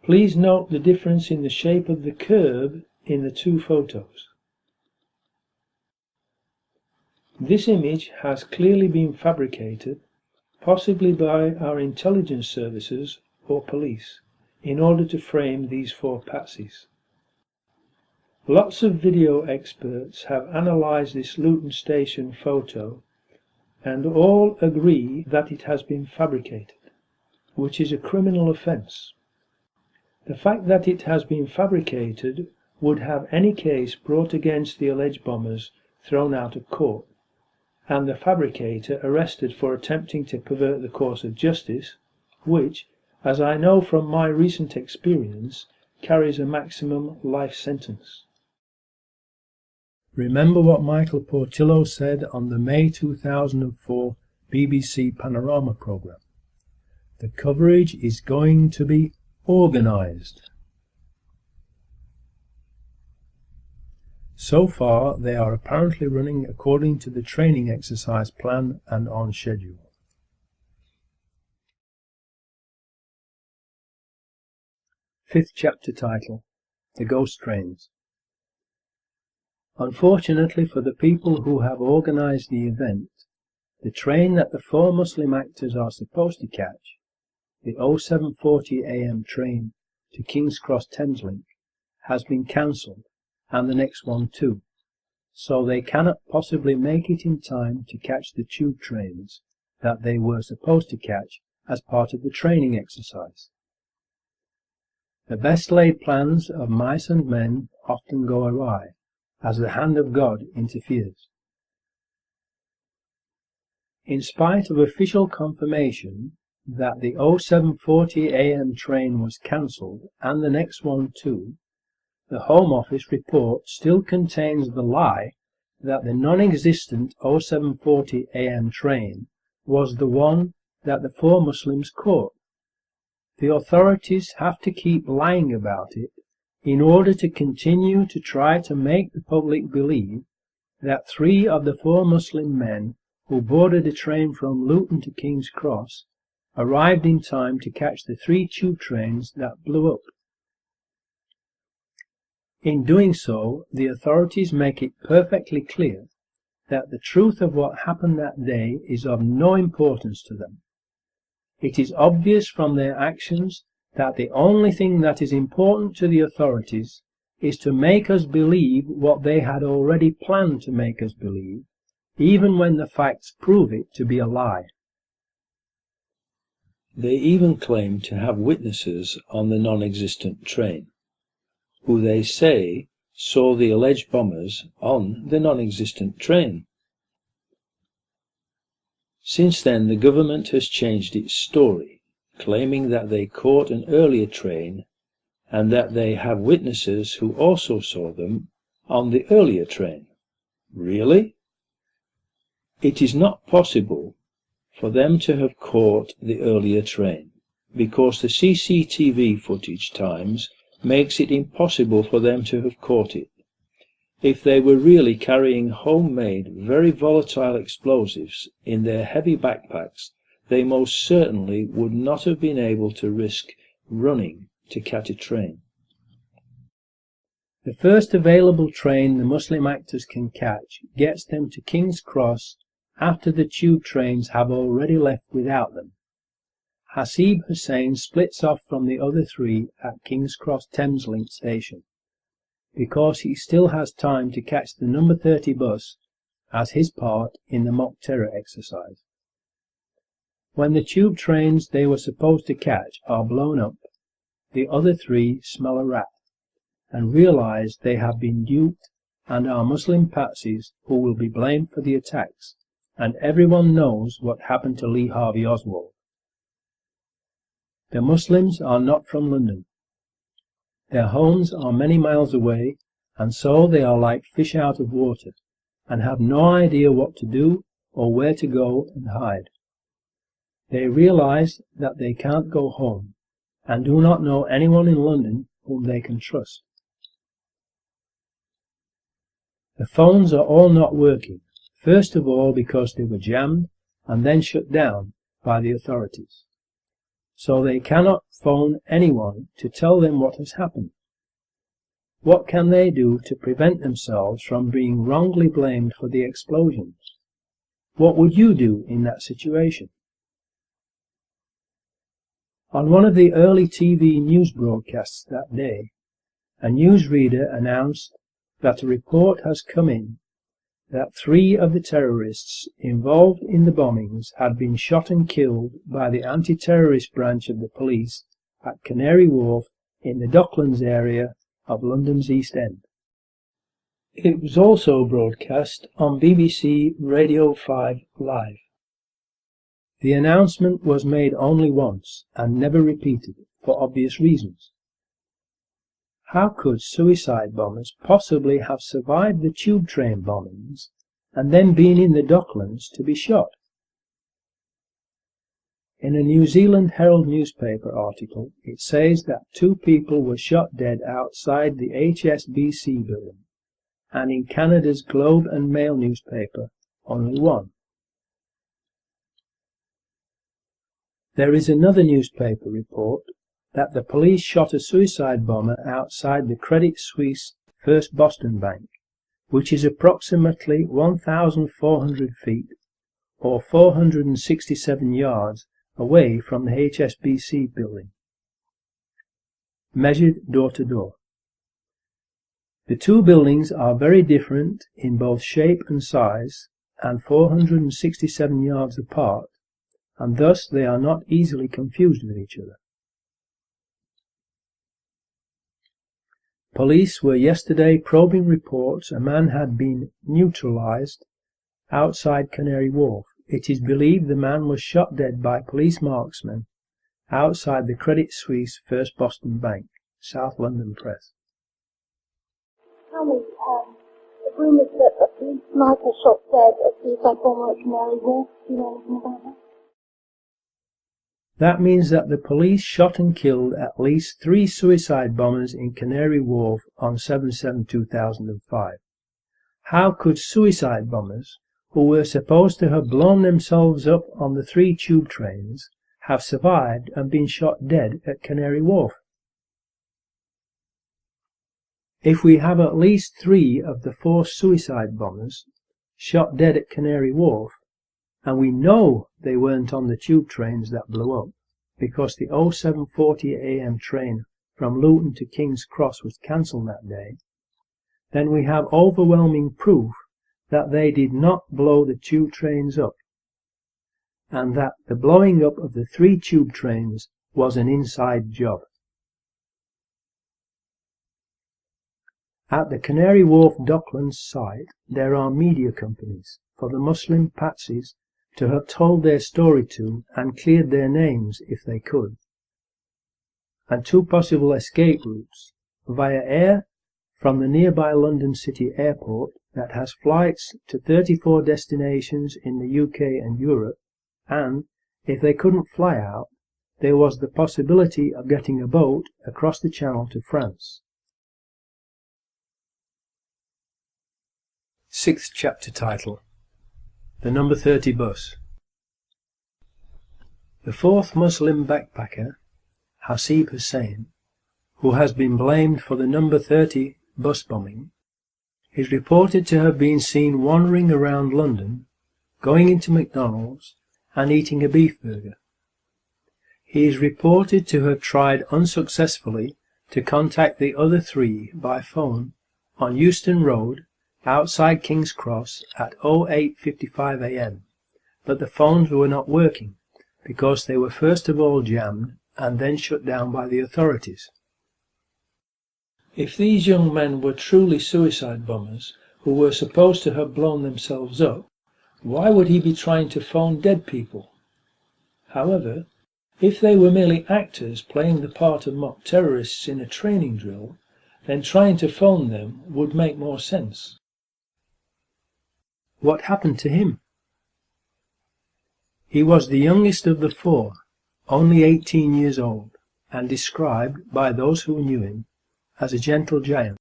Please note the difference in the shape of the curb in the two photos. This image has clearly been fabricated, possibly by our intelligence services or police, in order to frame these four patsies. Lots of video experts have analysed this Luton Station photo and all agree that it has been fabricated, which is a criminal offence. The fact that it has been fabricated would have any case brought against the alleged bombers thrown out of court, and the fabricator arrested for attempting to pervert the course of justice, which, as I know from my recent experience, carries a maximum life sentence. Remember what Michael Portillo said on the May 2004 BBC Panorama programme. The coverage is going to be organised. So far, they are apparently running according to the training exercise plan and on schedule. Fifth chapter title, The Ghost Trains. Unfortunately for the people who have organised the event, the train that the four Muslim actors are supposed to catch, the 0740 AM train to King's Cross Thameslink, has been cancelled, and the next one too, so they cannot possibly make it in time to catch the tube trains that they were supposed to catch as part of the training exercise. The best laid plans of mice and men often go awry, as the hand of God interferes. In spite of official confirmation that the 0740 AM train was cancelled and the next one too, the Home Office report still contains the lie that the non-existent 0740 AM train was the one that the four Muslims caught. The authorities have to keep lying about it in order to continue to try to make the public believe that 3 of the 4 Muslim men who boarded a train from Luton to King's Cross arrived in time to catch the 3 tube trains that blew up. In doing so, the authorities make it perfectly clear that the truth of what happened that day is of no importance to them. It is obvious from their actions that the only thing that is important to the authorities is to make us believe what they had already planned to make us believe, even when the facts prove it to be a lie. They even claim to have witnesses on the non-existent train. who they say saw the alleged bombers on the non-existent train. Since then, the government has changed its story, claiming that they caught an earlier train and that they have witnesses who also saw them on the earlier train. Really? It is not possible for them to have caught the earlier train, because the CCTV footage times makes it impossible for them to have caught it. If they were really carrying homemade, very volatile explosives in their heavy backpacks, they most certainly would not have been able to risk running to catch a train. The first available train the Muslim actors can catch gets them to King's Cross after the tube trains have already left without them. Hasib Hussain splits off from the other three at King's Cross Thameslink station, because he still has time to catch the number 30 bus as his part in the mock terror exercise. When the tube trains they were supposed to catch are blown up, the other three smell a rat and realize they have been duped and are Muslim patsies who will be blamed for the attacks, and everyone knows what happened to Lee Harvey Oswald. The Muslims are not from London. Their homes are many miles away, and so they are like fish out of water, and have no idea what to do or where to go and hide. They realize that they can't go home, and do not know anyone in London whom they can trust. The phones are all not working, first of all because they were jammed and then shut down by the authorities. So they cannot phone anyone to tell them what has happened. What can they do to prevent themselves from being wrongly blamed for the explosions? What would you do in that situation? On one of the early TV news broadcasts that day, a newsreader announced that a report has come in that 3 of the terrorists involved in the bombings had been shot and killed by the anti-terrorist branch of the police at Canary Wharf in the Docklands area of London's East End. It was also broadcast on BBC Radio 5 Live. The announcement was made only once and never repeated, for obvious reasons. How could suicide bombers possibly have survived the tube train bombings and then been in the Docklands to be shot? In a New Zealand Herald newspaper article, it says that 2 people were shot dead outside the HSBC building, and in Canada's Globe and Mail newspaper, only 1. There is another newspaper report that the police shot a suicide bomber outside the Credit Suisse First Boston Bank, which is approximately 1,400 feet or 467 yards away from the HSBC building, measured door to door. The 2 buildings are very different in both shape and size, and 467 yards apart, and thus they are not easily confused with each other. Police were yesterday probing reports a man had been neutralized outside Canary Wharf. It is believed the man was shot dead by police marksmen outside the Credit Suisse First Boston Bank, South London Press. Tell me, the rumours that a police sniper shot dead a suicide bomber at Canary Wharf, do you know anything about that? That means that the police shot and killed at least 3 suicide bombers in Canary Wharf on 7/7/2005. How could suicide bombers, who were supposed to have blown themselves up on the 3 tube trains, have survived and been shot dead at Canary Wharf? If we have at least 3 of the 4 suicide bombers shot dead at Canary Wharf, and we know they weren't on the tube trains that blew up, because the 07:40 AM train from Luton to King's Cross was cancelled that day, then we have overwhelming proof that they did not blow the tube trains up, and that the blowing up of the 3 tube trains was an inside job. At the Canary Wharf Docklands site there are media companies for the Muslim patsies to have told their story to and cleared their names if they could. And two possible escape routes: via air from the nearby London City Airport that has flights to 34 destinations in the UK and Europe, and, if they couldn't fly out, there was the possibility of getting a boat across the Channel to France. Sixth chapter title: The Number 30 Bus. The fourth Muslim backpacker, Hasib Hussain, who has been blamed for the number 30 bus bombing, is reported to have been seen wandering around London, going into McDonald's and eating a beef burger. He is reported to have tried unsuccessfully to contact the other three by phone on Euston Road outside King's Cross at 08:55 AM, but the phones were not working because they were first of all jammed and then shut down by the authorities. If these young men were truly suicide bombers who were supposed to have blown themselves up, why would he be trying to phone dead people? However, if they were merely actors playing the part of mock terrorists in a training drill, then trying to phone them would make more sense. What happened to him? He was the youngest of the four, only 18 years old, and described, by those who knew him, as a gentle giant.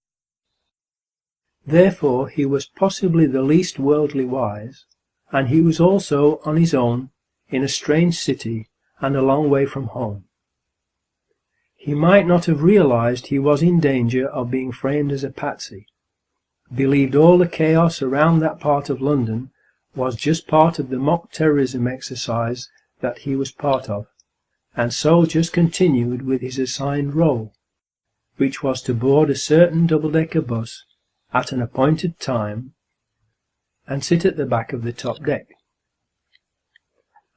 Therefore he was possibly the least worldly wise, and he was also on his own in a strange city and a long way from home. He might not have realized he was in danger of being framed as a patsy, believed all the chaos around that part of London was just part of the mock terrorism exercise that he was part of, and so just continued with his assigned role, which was to board a certain double-decker bus at an appointed time and sit at the back of the top deck.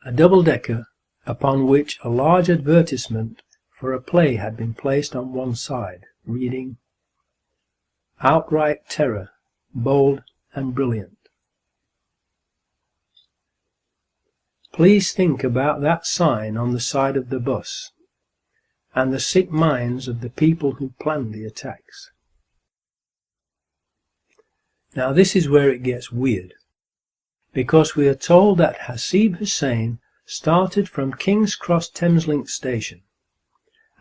A double-decker upon which a large advertisement for a play had been placed on one side, reading, "Outright Terror, Bold and Brilliant." Please think about that sign on the side of the bus and the sick minds of the people who planned the attacks. Now this is where it gets weird, because we are told that Hasib Hussain started from King's Cross Thameslink station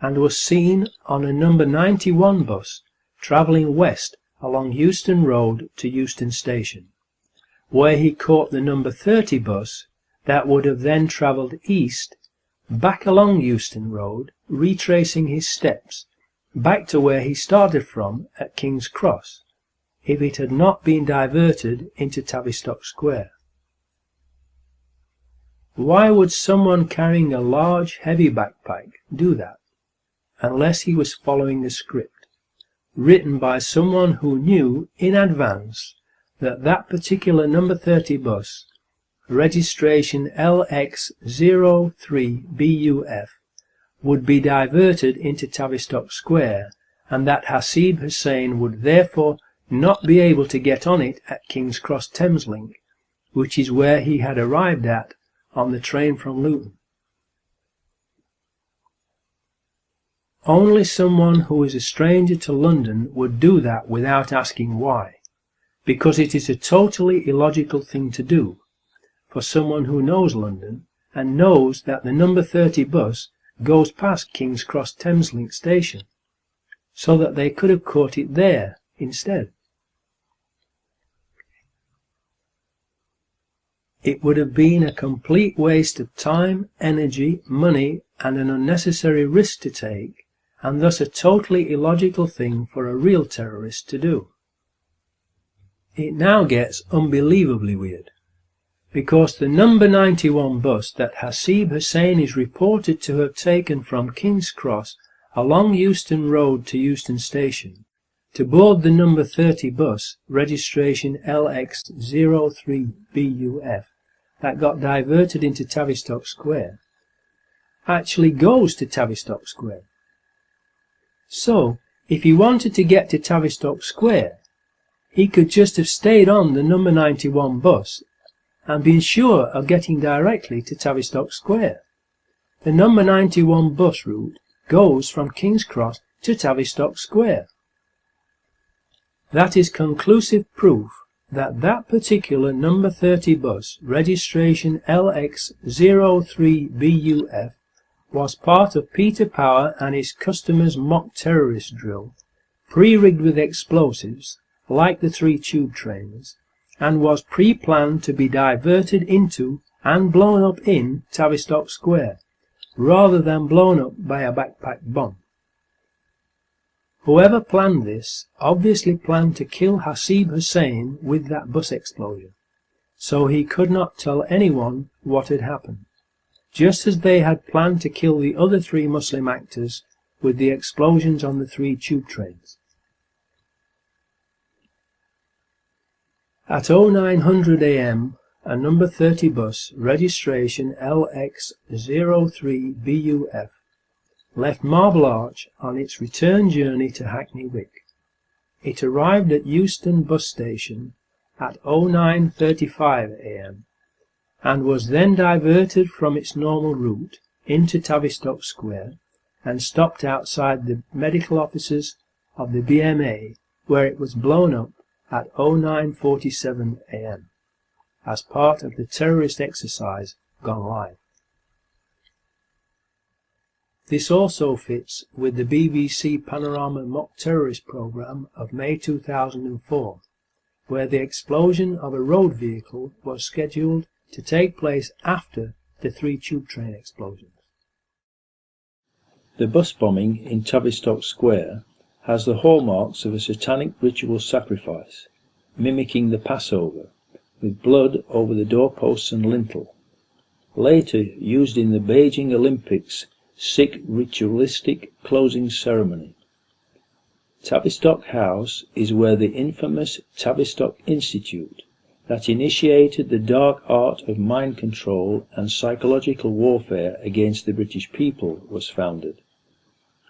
and was seen on a number 91 bus travelling west along Euston Road to Euston Station, where he caught the number 30 bus that would have then travelled east back along Euston Road, retracing his steps back to where he started from at King's Cross, if it had not been diverted into Tavistock Square. Why would someone carrying a large, heavy backpack do that, unless he was following a script, written by someone who knew in advance that that particular number 30 bus, registration LX03BUF, would be diverted into Tavistock Square, and that Hasib Hussain would therefore not be able to get on it at King's Cross Thameslink, which is where he had arrived at on the train from Luton? Only someone who is a stranger to London would do that without asking why, because it is a totally illogical thing to do for someone who knows London and knows that the number 30 bus goes past King's Cross Thameslink station, so that they could have caught it there instead. It would have been a complete waste of time, energy, money, and an unnecessary risk to take, and thus a totally illogical thing for a real terrorist to do. It now gets unbelievably weird, because the number 91 bus that Hasib Hussain is reported to have taken from King's Cross along Euston Road to Euston Station to board the number 30 bus, registration LX03BUF, that got diverted into Tavistock Square, actually goes to Tavistock Square. So, If he wanted to get to Tavistock Square, he could just have stayed on the number 91 bus and been sure of getting directly to Tavistock Square. The number 91 bus route goes from King's Cross to Tavistock Square. That is conclusive proof that that particular number 30 bus, registration LX03BUF, was part of Peter Power and his customers' mock terrorist drill, pre-rigged with explosives, like the 3 tube trains, and was pre-planned to be diverted into and blown up in Tavistock Square, rather than blown up by a backpack bomb. Whoever planned this obviously planned to kill Hasib Hussein with that bus explosion, so he could not tell anyone what had happened, just as they had planned to kill the other 3 Muslim actors with the explosions on the 3 tube trains. At 0900 AM, a number 30 bus, registration LX03BUF, left Marble Arch on its return journey to Hackney Wick. It arrived at Euston bus station at 09:35 AM and was then diverted from its normal route into Tavistock Square and stopped outside the medical offices of the BMA, where it was blown up at 09:47 AM as part of the terrorist exercise gone live. This also fits with the BBC Panorama mock terrorist programme of May 2004, where the explosion of a road vehicle was scheduled to take place after the 3 tube train explosions. The bus bombing in Tavistock Square has the hallmarks of a satanic ritual sacrifice, mimicking the Passover, with blood over the doorposts and lintel, later used in the Beijing Olympics' Sikh ritualistic closing ceremony. Tavistock House is where the infamous Tavistock Institute, that initiated the dark art of mind control and psychological warfare against the British people, was founded.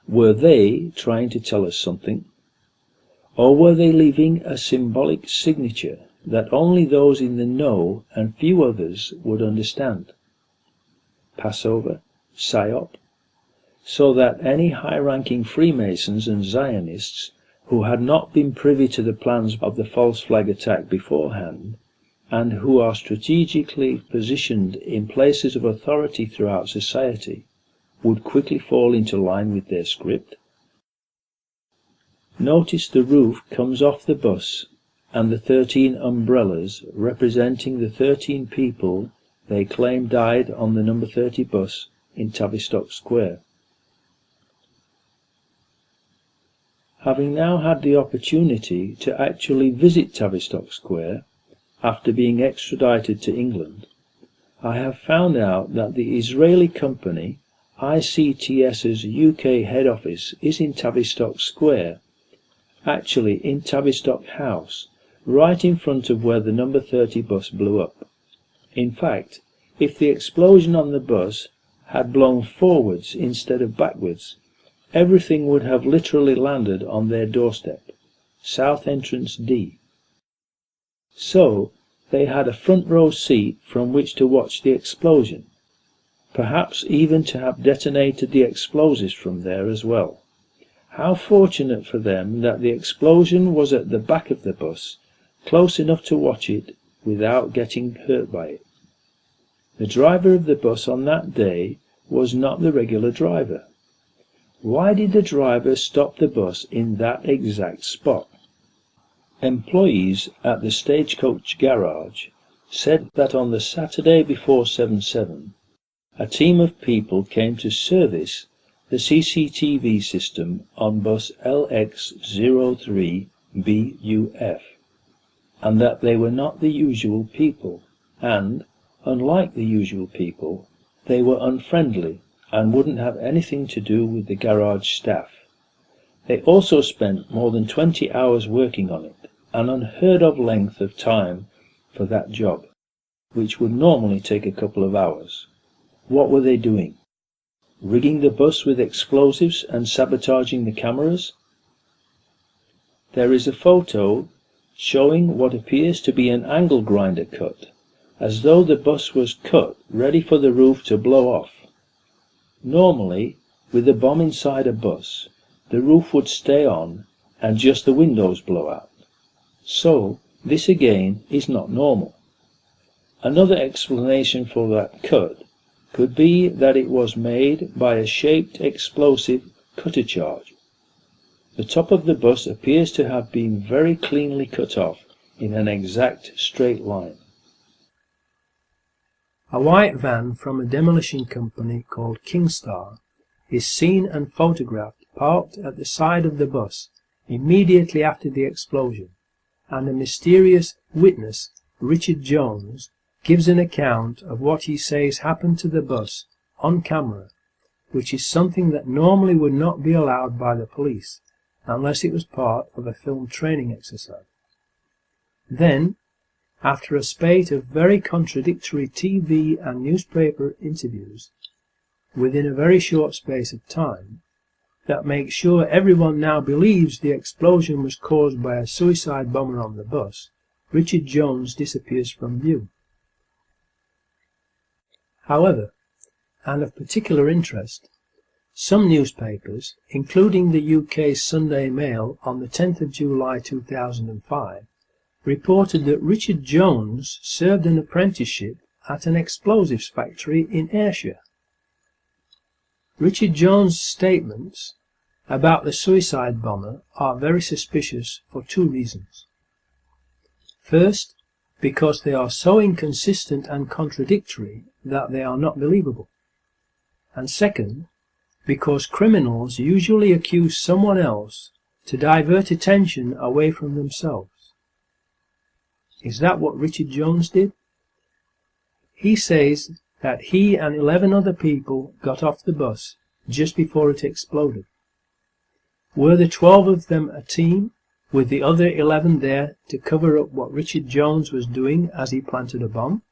Were they trying to tell us something? Or were they leaving a symbolic signature that only those in the know and few others would understand? Passover, PSYOP, so that any high-ranking Freemasons and Zionists who had not been privy to the plans of the false flag attack beforehand, and who are strategically positioned in places of authority throughout society, would quickly fall into line with their script? Notice the roof comes off the bus and the 13 umbrellas representing the 13 people they claim died on the number 30 bus in Tavistock Square. Having now had the opportunity to actually visit Tavistock Square after being extradited to England, I have found out that the Israeli company ICTS's UK head office is in Tavistock Square, actually in Tavistock House, right in front of where the number 30 bus blew up. In fact, if the explosion on the bus had blown forwards instead of backwards, everything would have literally landed on their doorstep, South Entrance D. So, they had a front row seat from which to watch the explosion, perhaps even to have detonated the explosives from there as well. How fortunate for them that the explosion was at the back of the bus, close enough to watch it without getting hurt by it. The driver of the bus on that day was not the regular driver. Why did the driver stop the bus in that exact spot? Employees at the Stagecoach garage said that on the Saturday before 7/7, a team of people came to service the CCTV system on bus LX03BUF, and that they were not the usual people, and, unlike the usual people, they were unfriendly and wouldn't have anything to do with the garage staff. They also spent more than 20 hours working on it, an unheard of length of time for that job, which would normally take a couple of hours. What were they doing? Rigging the bus with explosives and sabotaging the cameras? there is a photo showing what appears to be an angle grinder cut, as though the bus was cut ready for the roof to blow off. Normally, with a bomb inside a bus, the roof would stay on and just the windows blow out. So, this again is not normal. Another explanation for that cut could be that it was made by a shaped explosive cutter charge. The top of the bus appears to have been very cleanly cut off in an exact straight line. A white van from a demolition company called Kingstar is seen and photographed parked at the side of the bus immediately after the explosion, and a mysterious witness, Richard Jones, gives an account of what he says happened to the bus on camera, which is something that normally would not be allowed by the police unless it was part of a film training exercise. Then, after a spate of very contradictory TV and newspaper interviews, within a very short space of time, that makes sure everyone now believes the explosion was caused by a suicide bomber on the bus, Richard Jones disappears from view. However, and of particular interest, some newspapers, including the UK's Sunday Mail on the 10th of July 2005, reported that Richard Jones served an apprenticeship at an explosives factory in Ayrshire. Richard Jones' statements about the suicide bomber are very suspicious for two reasons. First, because they are so inconsistent and contradictory that they are not believable. And second, because criminals usually accuse someone else to divert attention away from themselves. Is that what Richard Jones did? He says that he and 11 other people got off the bus just before it exploded. Were the 12 of them a team, with the other 11 there to cover up what Richard Jones was doing as he planted a bomb?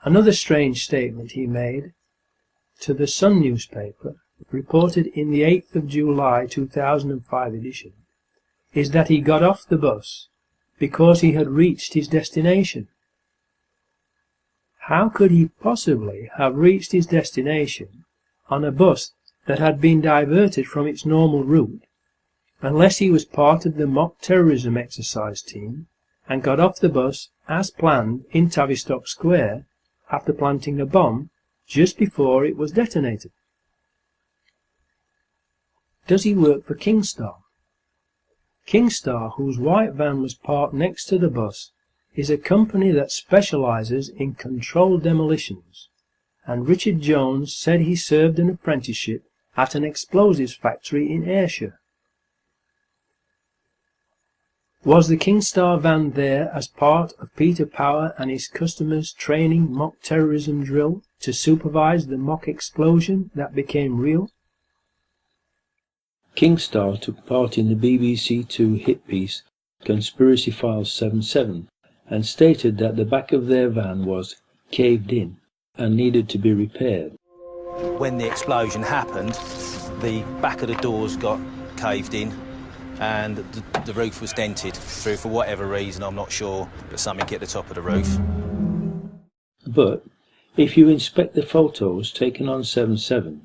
Another strange statement he made to the Sun newspaper, reported in the 8th of July 2005 edition, is that he got off the bus because he had reached his destination. How could he possibly have reached his destination on a bus that had been diverted from its normal route, unless he was part of the mock terrorism exercise team and got off the bus as planned in Tavistock Square after planting a bomb just before it was detonated? Does he work for Kingstar? Kingstar, whose white van was parked next to the bus, is a company that specialises in controlled demolitions, and Richard Jones said he served an apprenticeship at an explosives factory in Ayrshire. Was the Kingstar van there as part of Peter Power and his customers' training mock terrorism drill to supervise the mock explosion that became real? Kingstar took part in the BBC Two hit piece Conspiracy Files 77 and stated that the back of their van was caved in and needed to be repaired. When the explosion happened, the back of the doors got caved in and the roof was dented through, for whatever reason, I'm not sure, but something hit the top of the roof. But if you inspect the photos taken on 7/7,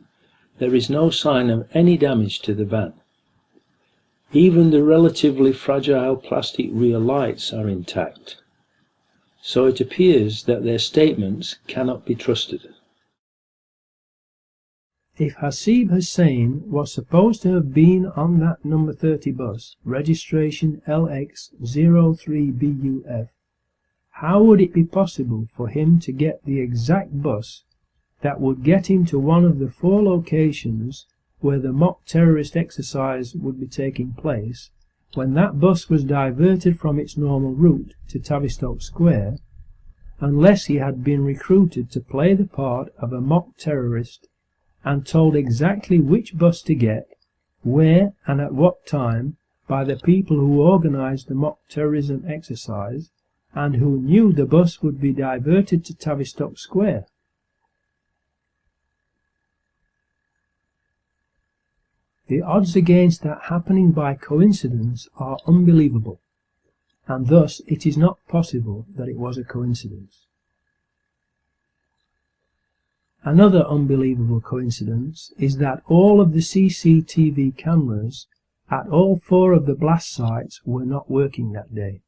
there is no sign of any damage to the van. Even the relatively fragile plastic rear lights are intact, so it appears that their statements cannot be trusted. If Hasib Hussain was supposed to have been on that number 30 bus, registration LX03BUF, how would it be possible for him to get the exact bus that would get him to one of the 4 locations where the mock terrorist exercise would be taking place, when that bus was diverted from its normal route to Tavistock Square, unless he had been recruited to play the part of a mock terrorist and told exactly which bus to get, where and at what time, by the people who organised the mock terrorism exercise and who knew the bus would be diverted to Tavistock Square? The odds against that happening by coincidence are unbelievable, and thus it is not possible that it was a coincidence. Another unbelievable coincidence is that all of the CCTV cameras at all 4 of the blast sites were not working that day.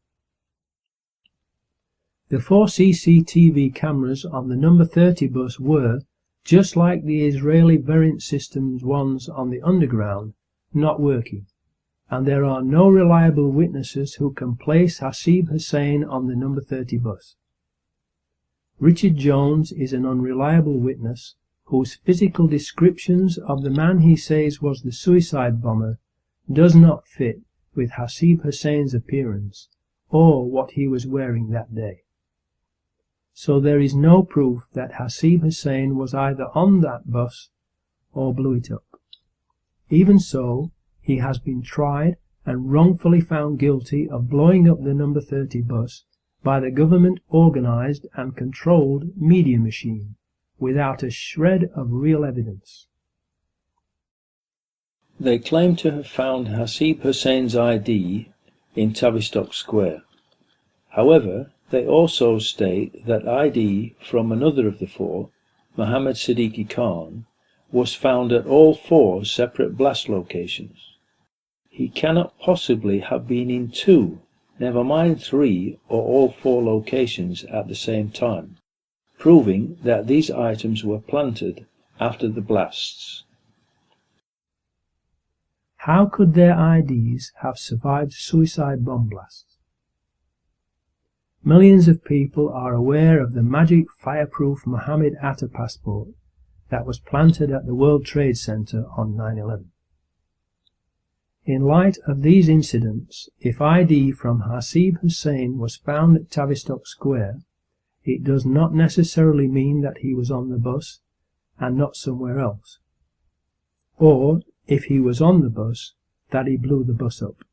The 4 CCTV cameras on the number 30 bus were, just like the Israeli Variant Systems ones on the Underground, not working, and there are no reliable witnesses who can place Hasib Hussein on the number 30 bus. Richard Jones is an unreliable witness whose physical descriptions of the man he says was the suicide bomber does not fit with Hasib Hussein's appearance or what he was wearing that day. So there is no proof that Hasib Hussein was either on that bus or blew it up. Even so, he has been tried and wrongfully found guilty of blowing up the number 30 bus by the government-organized and controlled media machine, without a shred of real evidence. They claim to have found Hasib Hussein's ID in Tavistock Square. However, they also state that ID from another of the 4, Mohammed Siddiqui Khan, was found at all 4 separate blast locations. He cannot possibly have been in 2, never mind 3 or all 4 locations at the same time, proving that these items were planted after the blasts. How could their IDs have survived suicide bomb blasts? Millions of people are aware of the magic fireproof Mohammed Atta passport that was planted at the World Trade Center on 9/11. In light of these incidents, if ID from Hasib Hussein was found at Tavistock Square, it does not necessarily mean that he was on the bus and not somewhere else, or, if he was on the bus, that he blew the bus up.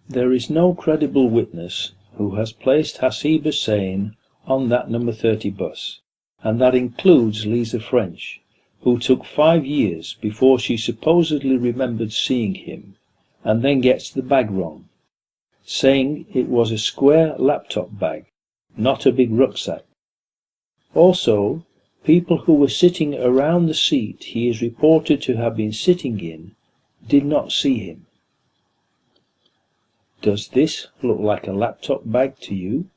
There is no credible witness who has placed Hasib Hussein on that number 30 bus, and that includes Lisa French, who took 5 years before she supposedly remembered seeing him, and then gets the bag wrong, saying it was a square laptop bag, not a big rucksack. Also, people who were sitting around the seat he is reported to have been sitting in did not see him. Does this look like a laptop bag to you?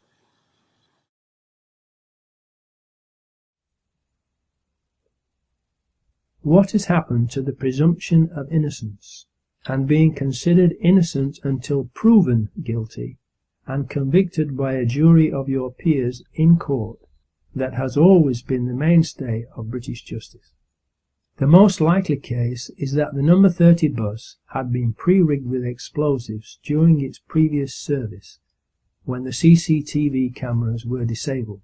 What has happened to the presumption of innocence, and being considered innocent until proven guilty, and convicted by a jury of your peers in court, that has always been the mainstay of British justice? The most likely case is that the number 30 bus had been pre-rigged with explosives during its previous service, when the CCTV cameras were disabled.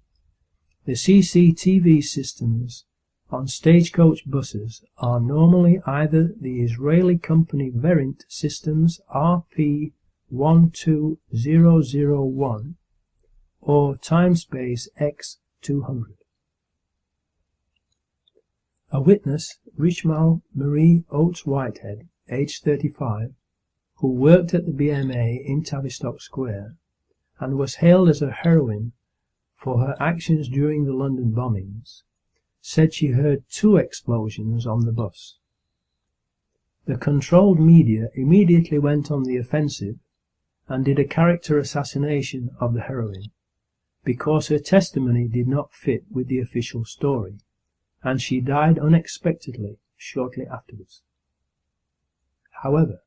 The CCTV systems on stagecoach buses are normally either the Israeli company Variant Systems RP12001 or Timespace X200. A witness, Richmal Marie Oates Whitehead, aged 35, who worked at the BMA in Tavistock Square and was hailed as a heroine for her actions during the London bombings, said she heard 2 explosions on the bus. The controlled media immediately went on the offensive and did a character assassination of the heroine, because her testimony did not fit with the official story, and she died unexpectedly shortly afterwards. However,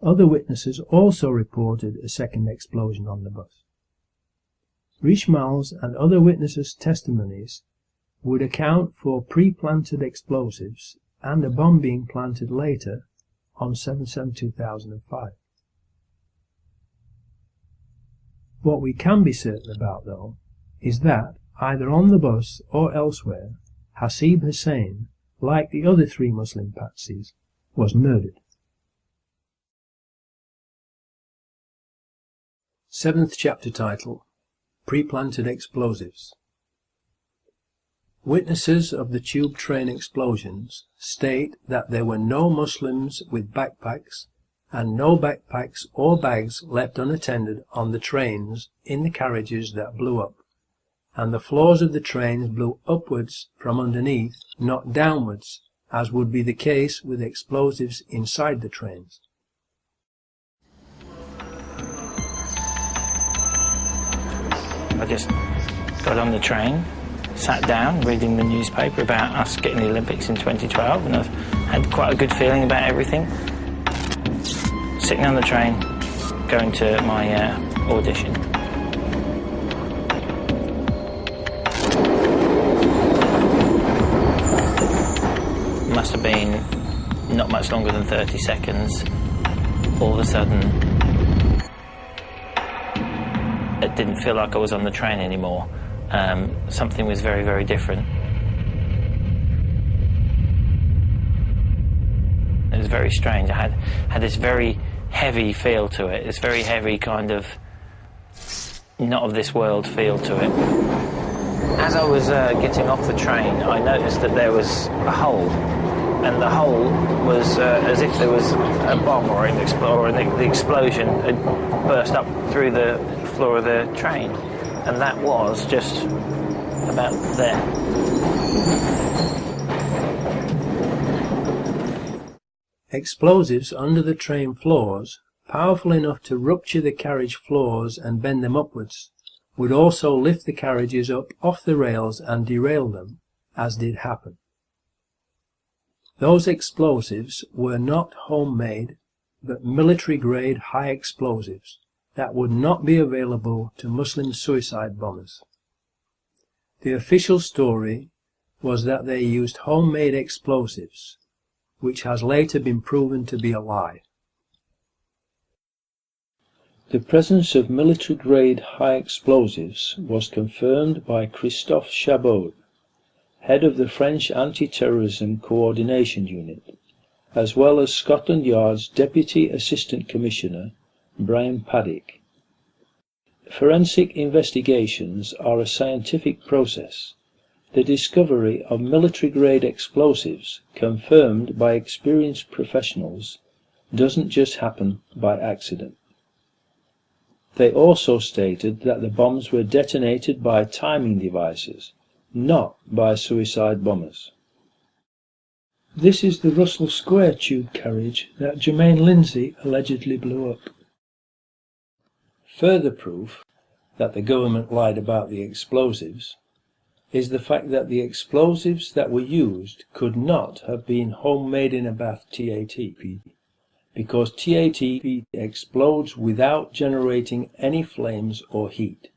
other witnesses also reported a second explosion on the bus. Richmal's and other witnesses' testimonies would account for pre-planted explosives and a bomb being planted later on 7/7/2005. What we can be certain about, though, is that, either on the bus or elsewhere, Hasib Hussein, like the other 3 Muslim patsies, was murdered. 7th chapter title, Pre-Planted Explosives. Witnesses of the tube train explosions state that there were no Muslims with backpacks and no backpacks or bags left unattended on the trains in the carriages that blew up, and the floors of the trains blew upwards from underneath, not downwards, as would be the case with explosives inside the trains. I just got on the train, sat down reading the newspaper about us getting the Olympics in 2012, and I've had quite a good feeling about everything. Sitting on the train, going to my audition. Must have been not much longer than 30 seconds. All of a sudden, it didn't feel like I was on the train anymore. Something was very, very different. It was very strange. I had this very heavy feel to it, this very heavy kind of not of this world feel to it. As I was getting off the train, I noticed that there was a hole, and the hole was as if there was a bomb or the explosion had burst up through the floor of the train, and that was just about there. Explosives under the train floors, powerful enough to rupture the carriage floors and bend them upwards, would also lift the carriages up off the rails and derail them, as did happen. Those explosives were not homemade, but military-grade high explosives that would not be available to Muslim suicide bombers. The official story was that they used homemade explosives, which has later been proven to be a lie. The presence of military-grade high explosives was confirmed by Christophe Chabot, head of the French Anti-Terrorism Coordination Unit, as well as Scotland Yard's Deputy Assistant Commissioner, Brian Paddick. Forensic investigations are a scientific process. The discovery of military-grade explosives, confirmed by experienced professionals, doesn't just happen by accident. They also stated that the bombs were detonated by timing devices, not by suicide bombers. This is the Russell Square tube carriage that Jermaine Lindsay allegedly blew up. Further proof that the government lied about the explosives is the fact that the explosives that were used could not have been homemade in a bath TATP, because TATP explodes without generating any flames or heat,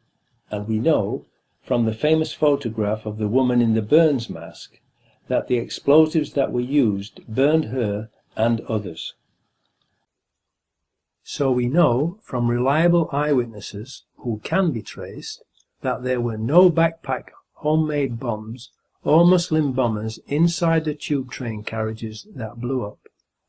and we know from the famous photograph of the woman in the Burns mask that the explosives that were used burned her and others. So we know from reliable eyewitnesses who can be traced that there were no backpack homemade bombs or Muslim bombers inside the tube train carriages that blew up,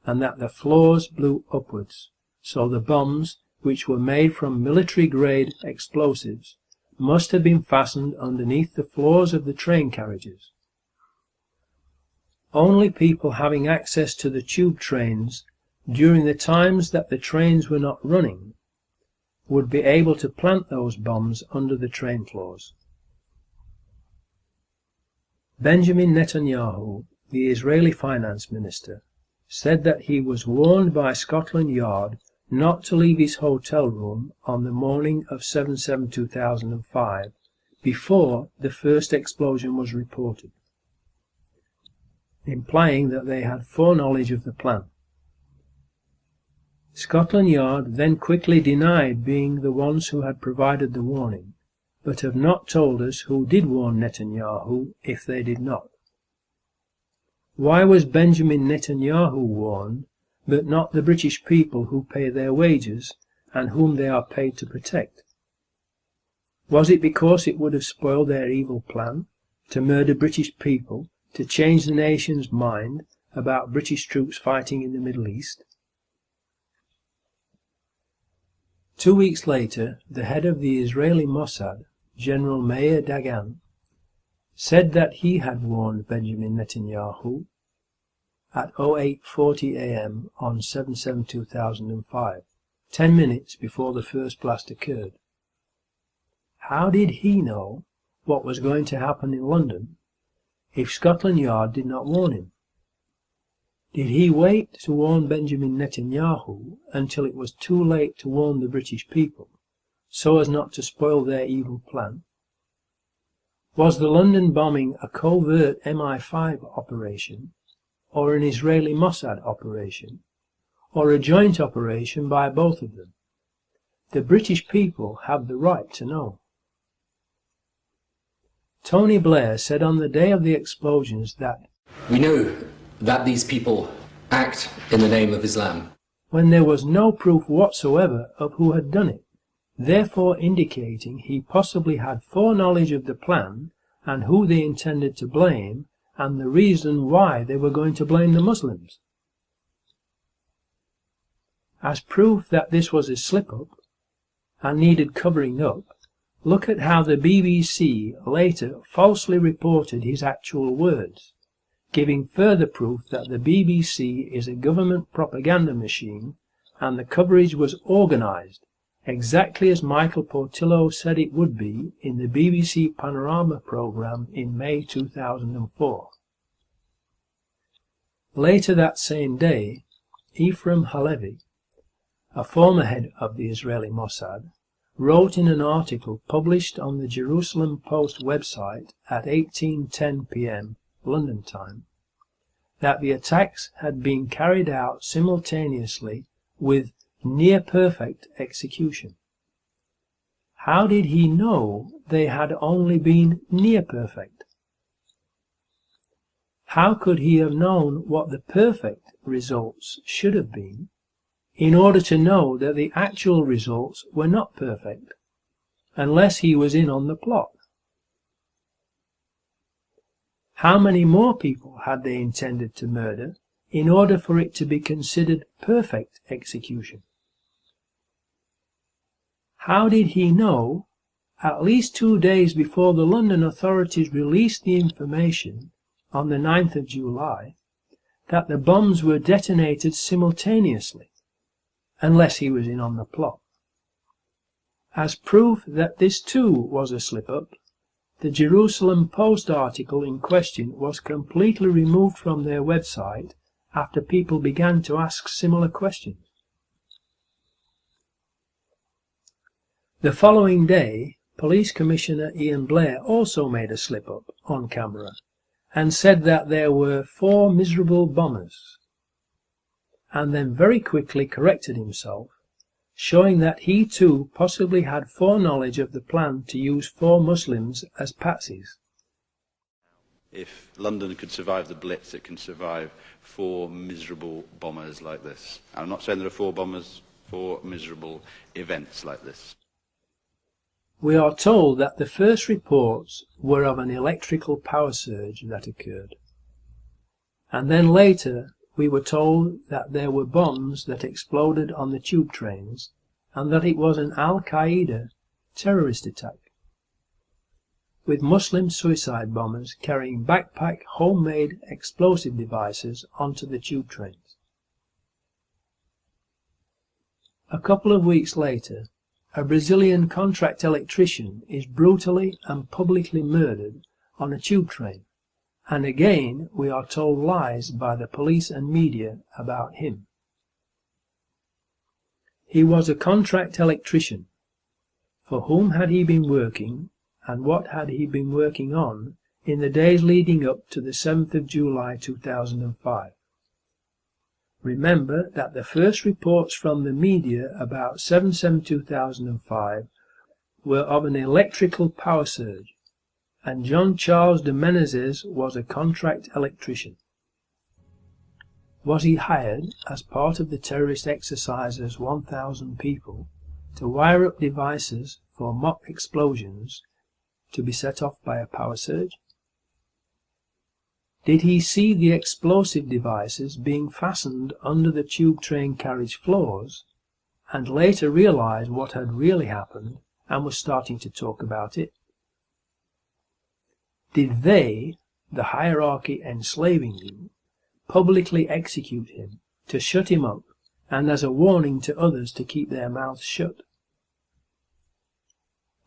and that the floors blew upwards, so the bombs, which were made from military-grade explosives, must have been fastened underneath the floors of the train carriages. Only people having access to the tube trains during the times that the trains were not running would be able to plant those bombs under the train floors. Benjamin Netanyahu, the Israeli finance minister, said that he was warned by Scotland Yard not to leave his hotel room on the morning of 7/7/2005 before the first explosion was reported, implying that they had foreknowledge of the plan. Scotland Yard then quickly denied being the ones who had provided the warning, but have not told us who did warn Netanyahu if they did not. Why was Benjamin Netanyahu warned, but not the British people who pay their wages and whom they are paid to protect? Was it because it would have spoiled their evil plan to murder British people, to change the nation's mind about British troops fighting in the Middle East? 2 weeks later, the head of the Israeli Mossad, General Meir Dagan, said that he had warned Benjamin Netanyahu at 08:40 a.m. on 7/7/2005, 10 minutes before the first blast occurred. How did he know what was going to happen in London if Scotland Yard did not warn him? Did he wait to warn Benjamin Netanyahu until it was too late to warn the British people, so as not to spoil their evil plan? Was the London bombing a covert MI5 operation, or an Israeli Mossad operation, or a joint operation by both of them? The British people have the right to know. Tony Blair said on the day of the explosions that we know that these people act in the name of Islam, when there was no proof whatsoever of who had done it, therefore indicating he possibly had foreknowledge of the plan and who they intended to blame and the reason why they were going to blame the Muslims. As proof that this was a slip-up and needed covering up, look at how the BBC later falsely reported his actual words, giving further proof that the BBC is a government propaganda machine and the coverage was organised, exactly as Michael Portillo said it would be in the BBC Panorama programme in May 2004. Later that same day, Ephraim Halevi, a former head of the Israeli Mossad, wrote in an article published on the Jerusalem Post website at 18:10 p.m. London time that the attacks had been carried out simultaneously with near-perfect execution. How did he know they had only been near-perfect? How could he have known what the perfect results should have been in order to know that the actual results were not perfect, unless he was in on the plot? How many more people had they intended to murder in order for it to be considered perfect execution? How did he know, at least 2 days before the London authorities released the information on the 9th of July, that the bombs were detonated simultaneously, unless he was in on the plot? As proof that this too was a slip-up, the Jerusalem Post article in question was completely removed from their website after people began to ask similar questions. The following day, Police Commissioner Ian Blair also made a slip-up on camera and said that there were 4 miserable bombers, and then very quickly corrected himself, showing that he too possibly had foreknowledge of the plan to use 4 Muslims as patsies. If London could survive the Blitz, it can survive 4 miserable bombers like this. I'm not saying there are 4 bombers, 4 miserable events like this. We are told that the first reports were of an electrical power surge that occurred, and then later we were told that there were bombs that exploded on the tube trains and that it was an Al-Qaeda terrorist attack, with Muslim suicide bombers carrying backpack homemade explosive devices onto the tube trains. A couple of weeks later, a Brazilian contract electrician is brutally and publicly murdered on a tube train, and again we are told lies by the police and media about him. He was a contract electrician. For whom had he been working, and what had he been working on in the days leading up to the 7th of July 2005? Remember that the first reports from the media about 7/7/2005 were of an electrical power surge, and John Charles de Menezes was a contract electrician. Was he hired as part of the terrorist exercise's 1,000 people to wire up devices for mock explosions to be set off by a power surge? Did he see the explosive devices being fastened under the tube train carriage floors and later realize what had really happened and was starting to talk about it? Did they, the hierarchy enslaving you, publicly execute him to shut him up and as a warning to others to keep their mouths shut?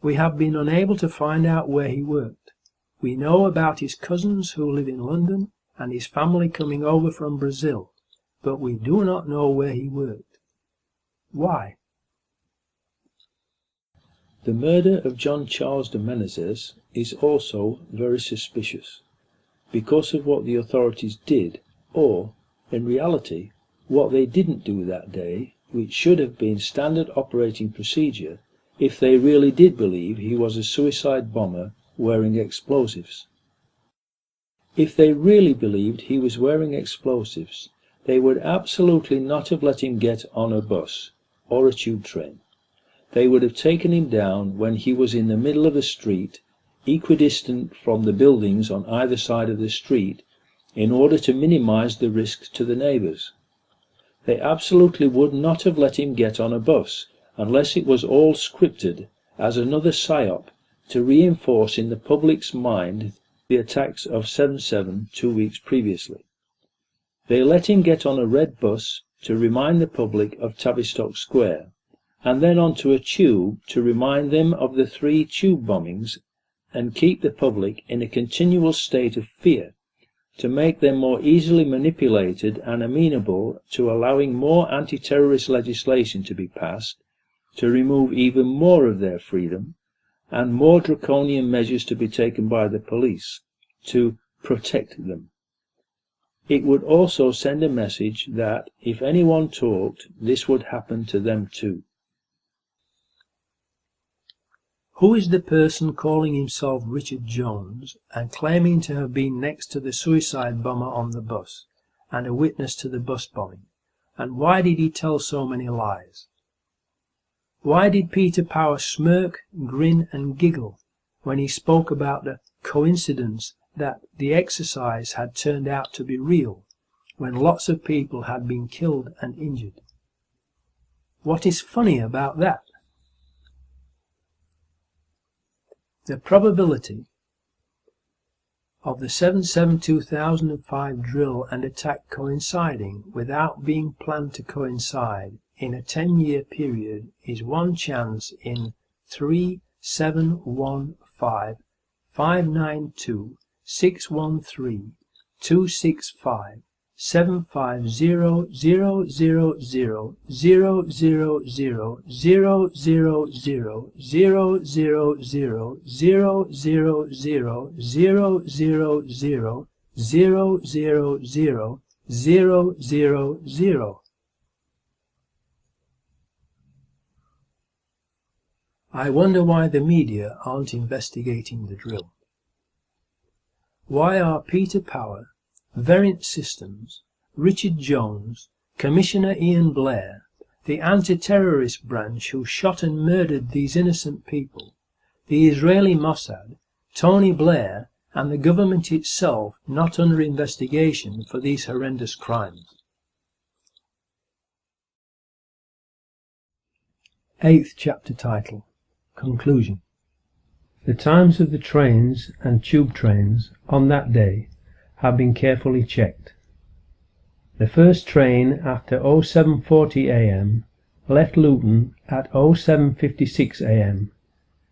We have been unable to find out where he worked. We know about his cousins who live in London and his family coming over from Brazil, but we do not know where he worked. Why? The murder of John Charles de Menezes is also very suspicious, because of what the authorities did, or, in reality, what they didn't do that day, which should have been standard operating procedure if they really did believe he was a suicide bomber wearing explosives. If they really believed he was wearing explosives, they would absolutely not have let him get on a bus or a tube train. They would have taken him down when he was in the middle of the street, equidistant from the buildings on either side of the street, in order to minimize the risk to the neighbors. They absolutely would not have let him get on a bus unless it was all scripted as another psyop to reinforce in the public's mind the attacks of 7/7 2 weeks previously. They let him get on a red bus to remind the public of Tavistock Square, and then onto a tube to remind them of the 3 tube bombings and keep the public in a continual state of fear, to make them more easily manipulated and amenable to allowing more anti-terrorist legislation to be passed, to remove even more of their freedom, and more draconian measures to be taken by the police, to protect them. It would also send a message that, if anyone talked, this would happen to them too. Who is the person calling himself Richard Jones and claiming to have been next to the suicide bomber on the bus and a witness to the bus bombing? And why did he tell so many lies? Why did Peter Power smirk, grin and giggle when he spoke about the coincidence that the exercise had turned out to be real, when lots of people had been killed and injured? What is funny about that? The probability of the 7/7/2005 drill and attack coinciding without being planned to coincide in a 10-year period is 1 chance in 3-7-1-5-592-613-265 75000000000000000000000000000000000000000000000000000000000000000000000000000000000000000000000000000000000000000000000000000000000000000000000000000000000000000000000000000000000000000000000000000000000000000000000000000000000000000000000000000000000000000000000000000000000000000000000000000000000000000000000000000000000000000000000000000000000000000000000000000000000000000000000000000000000000000000000000000000000000000000000000000000000000000000000000000000000000000000000000000000000000000000000000000000000000000000000000000000000000000000000000000000000000000000000000000000000000000000000000000000000000000000000000000000000000000000000000000000000000000000000000000000000000000000000 I wonder why the media aren't investigating the drill. Why are Peter Power, Verint Systems, Richard Jones, Commissioner Ian Blair, the anti-terrorist branch who shot and murdered these innocent people, the Israeli Mossad, Tony Blair, and the government itself not under investigation for these horrendous crimes? 8th chapter title. Conclusion. The times of the trains and tube trains on that day have been carefully checked. The first train after 0740 am left Luton at 0756 am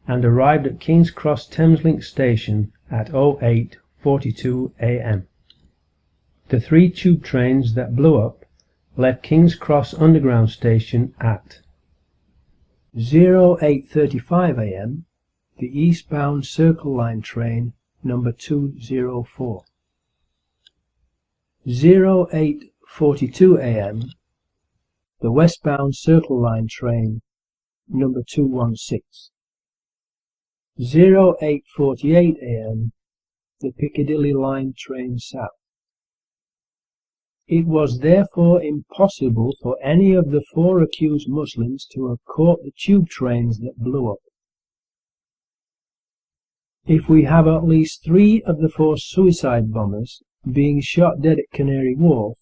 and arrived at King's Cross Thameslink station at 0842 am. The 3 tube trains that blew up left King's Cross Underground station at 0835 am, the eastbound Circle Line train number 204. 0842 am, the westbound Circle Line train number 216. 0848 am, the Piccadilly Line train south. It was therefore impossible for any of the 4 accused Muslims to have caught the tube trains that blew up. If we have at least 3 of the 4 suicide bombers being shot dead at Canary Wharf,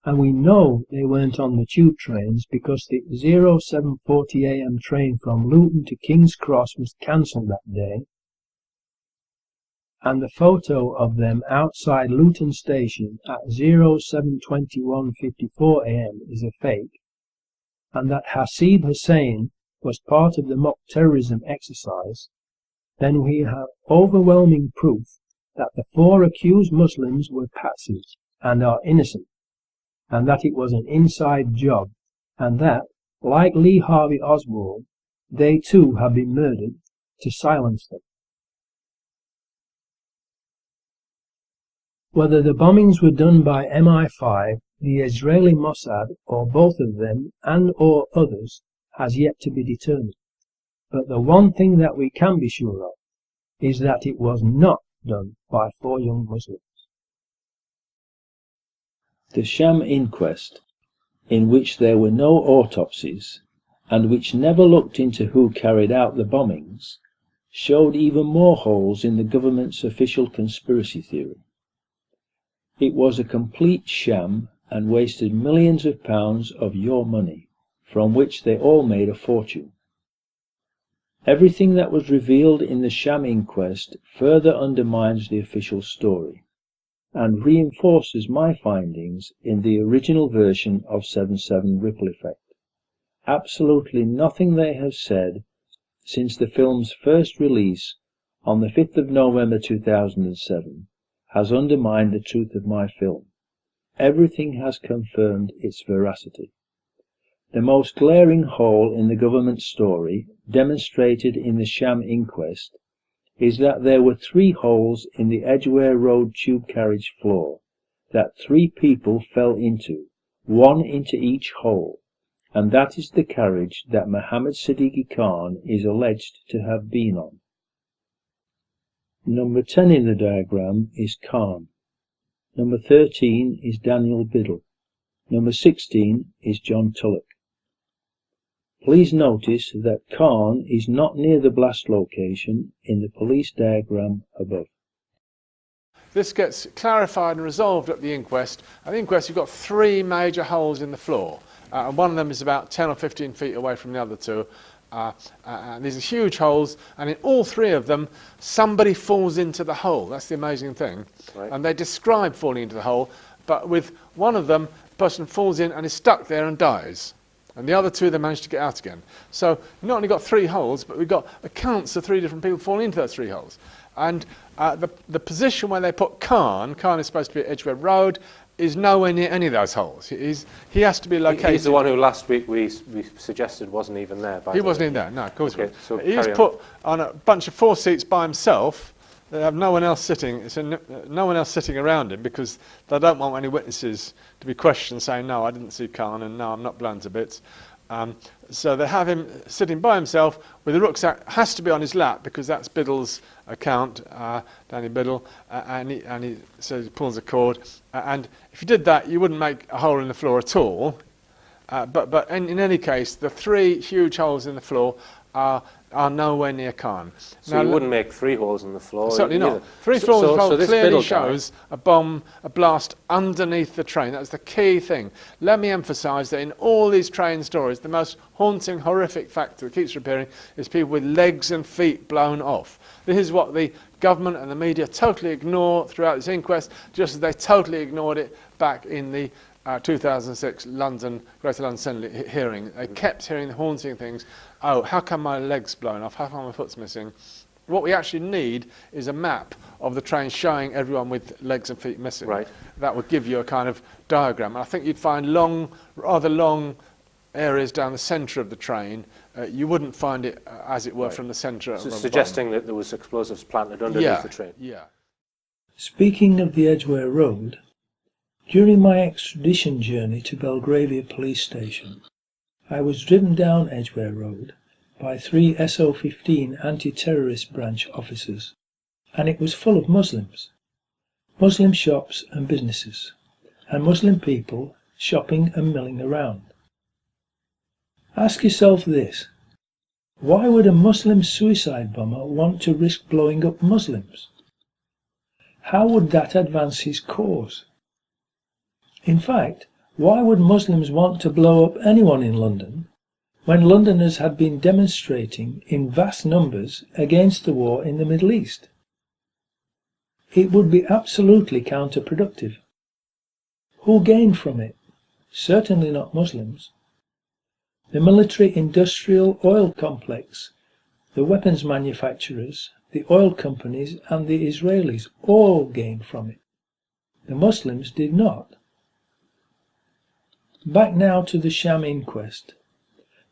and we know they weren't on the tube trains because the 0740 am train from Luton to King's Cross was cancelled that day, and the photo of them outside Luton Station at 07:21:54 AM is a fake, and that Hasib Hussain was part of the mock terrorism exercise, then we have overwhelming proof that the 4 accused Muslims were patsies and are innocent, and that it was an inside job, and that, like Lee Harvey Oswald, they too have been murdered to silence them. Whether the bombings were done by MI5, the Israeli Mossad, or both of them and or others has yet to be determined. But the one thing that we can be sure of is that it was not done by 4 young Muslims. The sham inquest, in which there were no autopsies, and which never looked into who carried out the bombings, showed even more holes in the government's official conspiracy theory. It was a complete sham and wasted millions of pounds of your money, from which they all made a fortune. Everything that was revealed in the sham inquest further undermines the official story, and reinforces my findings in the original version of 7/7 Ripple Effect. Absolutely nothing they have said since the film's first release on the 5th of November 2007 has undermined the truth of my film. Everything has confirmed its veracity. The most glaring hole in the government story, demonstrated in the sham inquest, is that there were 3 holes in the Edgware Road tube carriage floor that 3 people fell into, 1 into each hole, and that is the carriage that Mohammed Siddiqui Khan is alleged to have been on. Number 10 in the diagram is Khan. Number 13 is Daniel Biddle. Number 16 is John Tulloch. Please notice that Khan is not near the blast location in the police diagram above. This gets clarified and resolved at the inquest. At the inquest you've got 3 major holes in the floor, and one of them is about 10 or 15 feet away from the other 2. And these are huge holes, and in all 3 of them somebody falls into the hole. That's the amazing thing. Right. And they describe falling into the hole, but with one of them, the person falls in and is stuck there and dies. And the other 2 they managed to get out again. So we've not only got 3 holes, but we've got accounts of 3 different people falling into those 3 holes. And the position where they put Khan is supposed to be at Edgware Road, is nowhere near any of those holes. He has to be located. He's the one who last week we suggested wasn't even there. He wasn't even there, no, of course. Okay, so he was put on a bunch of 4 seats by himself. They have no one else sitting. No one else sitting around him, because they don't want any witnesses to be questioned, saying no, I didn't see Khan, and no, I'm not blown to bits. So they have him sitting by himself with the rucksack. Has to be on his lap, because that's Biddle's account, Danny Biddle, and he says he pulls a cord. And if you did that, you wouldn't make a hole in the floor at all. But in any case, the 3 huge holes in the floor are nowhere near Khan. So now, you wouldn't make 3 holes in the floor? Certainly not. 3 holes in the floor clearly shows a blast underneath the train. That's the key thing. Let me emphasise that in all these train stories, the most haunting, horrific factor that keeps reappearing is people with legs and feet blown off. This is what the government and the media totally ignore throughout this inquest, just as they totally ignored it back in the 2006 Greater London Senate hearing. They kept hearing the haunting things. Oh, how come my leg's blown off? How come my foot's missing? What we actually need is a map of the train showing everyone with legs and feet missing. Right. That would give you a kind of diagram. I think you'd find rather long areas down the centre of the train. You wouldn't find it, as it were, from the centre. So suggesting that there was explosives planted underneath the train. Yeah. Speaking of the Edgware Road, during my extradition journey to Belgravia police station, I was driven down Edgware Road by 3 SO15 anti-terrorist branch officers, and it was full of Muslims, Muslim shops and businesses, and Muslim people shopping and milling around. Ask yourself this: why would a Muslim suicide bomber want to risk blowing up Muslims? How would that advance his cause? In fact, why would Muslims want to blow up anyone in London when Londoners had been demonstrating in vast numbers against the war in the Middle East? it would be absolutely counterproductive. Who gained from it? Certainly not Muslims. The military-industrial oil complex, the weapons manufacturers, the oil companies and the Israelis all gained from it. The Muslims did not. Back now to the sham inquest.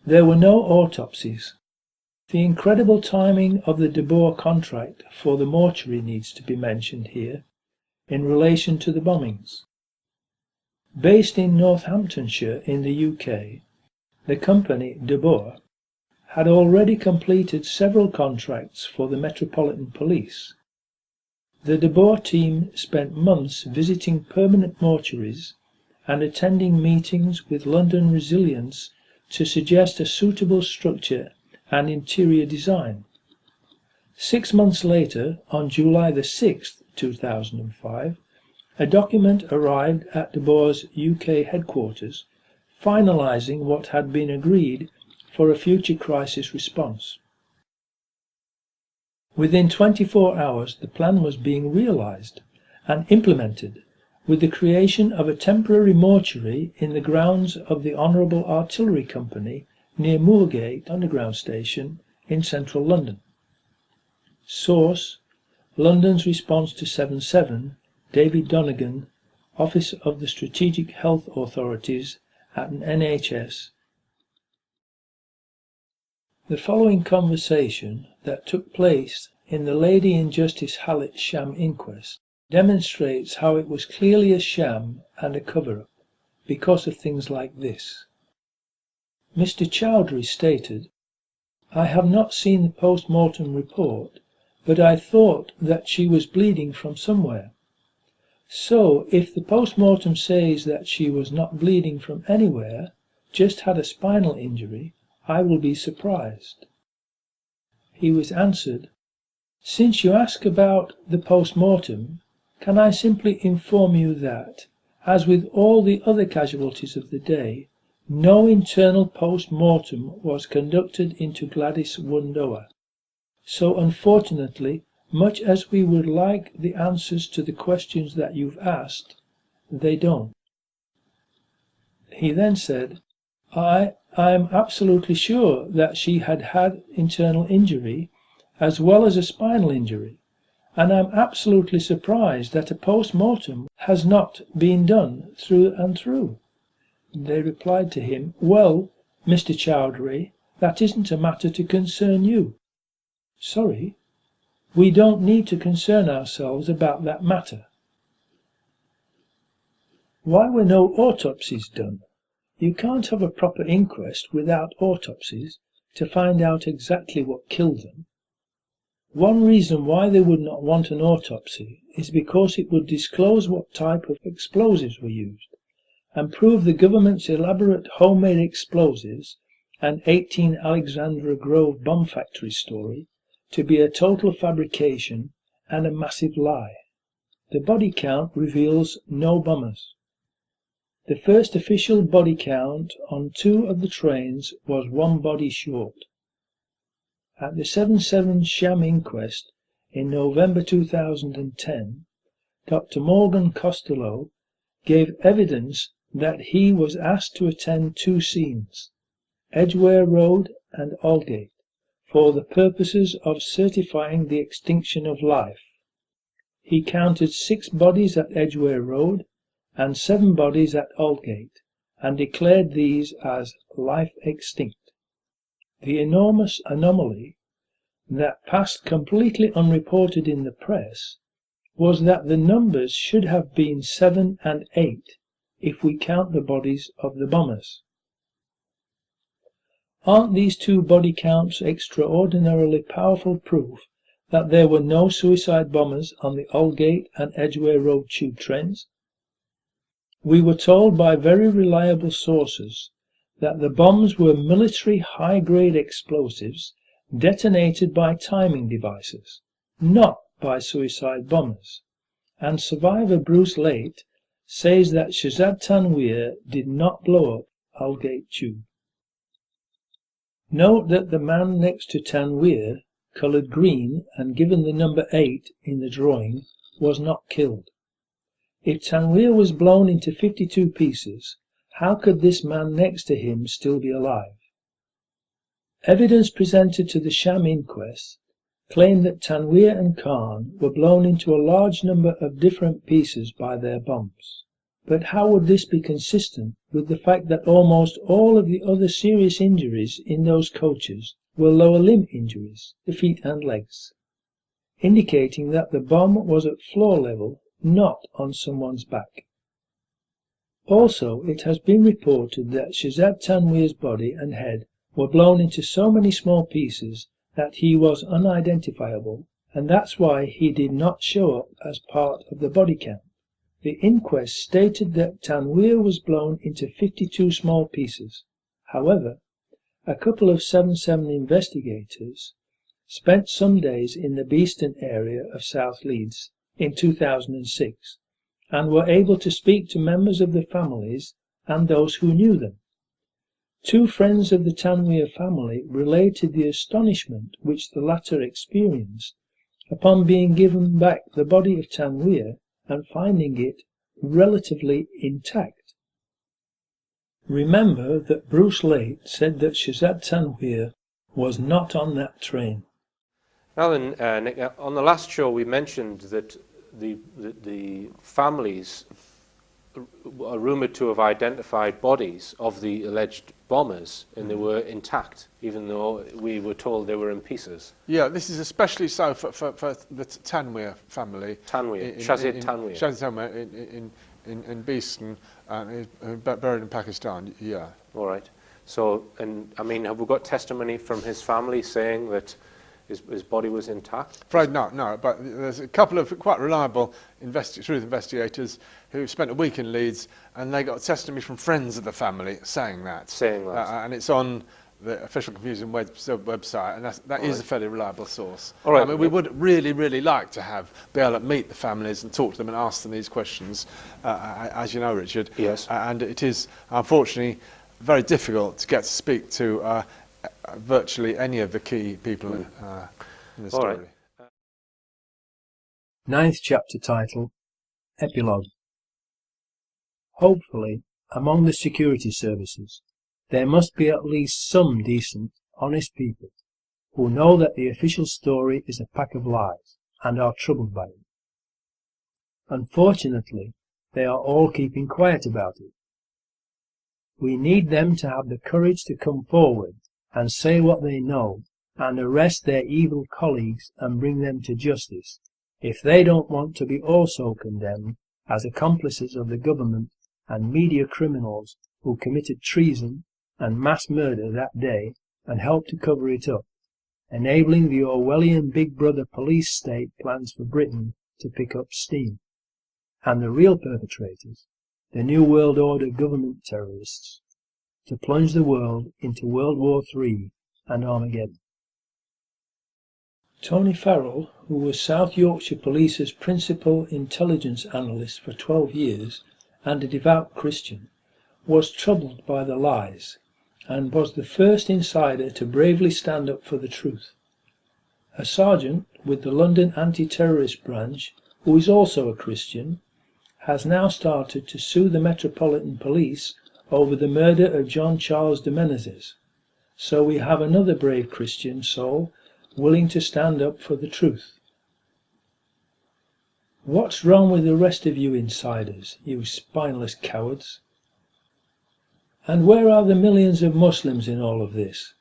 There were no autopsies. The incredible timing of the De Boer contract for the mortuary needs to be mentioned here in relation to the bombings. Based in Northamptonshire in the UK, the company De Boer had already completed several contracts for the Metropolitan Police. The De Boer team spent months visiting permanent mortuaries and attending meetings with London Resilience to suggest a suitable structure and interior design. 6 months later, on July the 6th, 2005, a document arrived at De Boer's UK headquarters, finalising what had been agreed for a future crisis response. Within 24 hours, the plan was being realised and implemented, with the creation of a temporary mortuary in the grounds of the Honourable Artillery Company near Moorgate Underground Station in central London. Source: London's response to 7/7, David Donegan, Office of the Strategic Health Authorities at an NHS. The following conversation that took place in the Lady in Justice Hallett sham inquest demonstrates how it was clearly a sham and a cover-up because of things like this. Mr. Chowdhury stated, "I have not seen the post-mortem report, but I thought that she was bleeding from somewhere. So, if the post-mortem says that she was not bleeding from anywhere, just had a spinal injury, I will be surprised." He was answered, "Since you ask about the post-mortem, can I simply inform you that, as with all the other casualties of the day, no internal post-mortem was conducted into Gladys Wundoa. So unfortunately, much as we would like the answers to the questions that you've asked, they don't." He then said, I'm absolutely sure that she had had internal injury as well as a spinal injury, and I'm absolutely surprised that a post-mortem has not been done through and through." They replied to him, "Well, Mr. Chowdhury, that isn't a matter to concern you." Sorry, we don't need to concern ourselves about that matter. Why were no autopsies done? You can't have a proper inquest without autopsies to find out exactly what killed them. One reason why they would not want an autopsy is because it would disclose what type of explosives were used, and prove the government's elaborate homemade explosives and 18 Alexandra Grove bomb factory story to be a total fabrication and a massive lie. The body count reveals no bombers. The first official body count on 2 of the trains was 1 body short. At the 7/7 sham inquest in November 2010, Dr. Morgan Costello gave evidence that he was asked to attend 2 scenes, Edgware Road and Aldgate, for the purposes of certifying the extinction of life. He counted 6 bodies at Edgware Road and 7 bodies at Aldgate, and declared these as life extinct. The enormous anomaly that passed completely unreported in the press was that the numbers should have been 7 and 8 if we count the bodies of the bombers. Aren't these 2 body counts extraordinarily powerful proof that there were no suicide bombers on the Aldgate and Edgware Road tube trains? We were told by very reliable sources that the bombs were military high-grade explosives detonated by timing devices, not by suicide bombers, and survivor Bruce Late says that Shazad Tanweer did not blow up Aldgate tube. Note that the man next to Tanweer, coloured green and given the number 8 in the drawing, was not killed. If Tanweer was blown into 52 pieces, how could this man next to him still be alive? Evidence presented to the sham inquest claimed that Tanweer and Khan were blown into a large number of different pieces by their bombs. But how would this be consistent with the fact that almost all of the other serious injuries in those coaches were lower limb injuries, the feet and legs, indicating that the bomb was at floor level, not on someone's back? Also, it has been reported that Shahzad Tanweer's body and head were blown into so many small pieces that he was unidentifiable, and that's why he did not show up as part of the body count. The inquest stated that Tanweer was blown into 52 small pieces. However, a couple of 7/7 investigators spent some days in the Beeston area of South Leeds in 2006 and were able to speak to members of the families and those who knew them. Two friends of the Tanweer family related the astonishment which the latter experienced upon being given back the body of Tanweer and finding it relatively intact. Remember that Bruce Late said that Shahzad Tanweer was not on that train. Now then, Nick, on the last show we mentioned that the families are rumoured to have identified bodies of the alleged bombers, and they were intact, even though we were told they were in pieces. Yeah, this is especially so for the Tanweer family. Shahzad Tanweer. Shahzad Tanweer in Beeston, buried in Pakistan, yeah. All right. So, and I mean, have we got testimony from his family saying that his body was intact? Afraid not, no, but there's a couple of quite reliable truth investigators who spent a week in Leeds, and they got testimony from friends of the family saying that. And it's on the Official Confusion website, and that is a fairly reliable source. All right. I mean, we would really, really like to be able to meet the families and talk to them and ask them these questions, as you know, Richard. Yes. And it is, unfortunately, very difficult to get to speak to virtually any of the key people in the story. Right. Ninth chapter title, Epilogue. Hopefully, among the security services, there must be at least some decent, honest people who know that the official story is a pack of lies and are troubled by it. Unfortunately, they are all keeping quiet about it. We need them to have the courage to come forward and say what they know and arrest their evil colleagues and bring them to justice if they don't want to be also condemned as accomplices of the government and media criminals who committed treason and mass murder that day and helped to cover it up, enabling the Orwellian Big Brother police state plans for Britain to pick up steam, and the real perpetrators, the New World Order government terrorists, to plunge the world into World War III and Armageddon. Tony Farrell, who was South Yorkshire Police's principal intelligence analyst for 12 years and a devout Christian, was troubled by the lies and was the first insider to bravely stand up for the truth. A sergeant with the London Anti-Terrorist Branch, who is also a Christian, has now started to sue the Metropolitan Police over the murder of John Charles de Menezes. So we have another brave Christian soul willing to stand up for the truth. What's wrong with the rest of you insiders, you spineless cowards? And where are the millions of Muslims in all of this?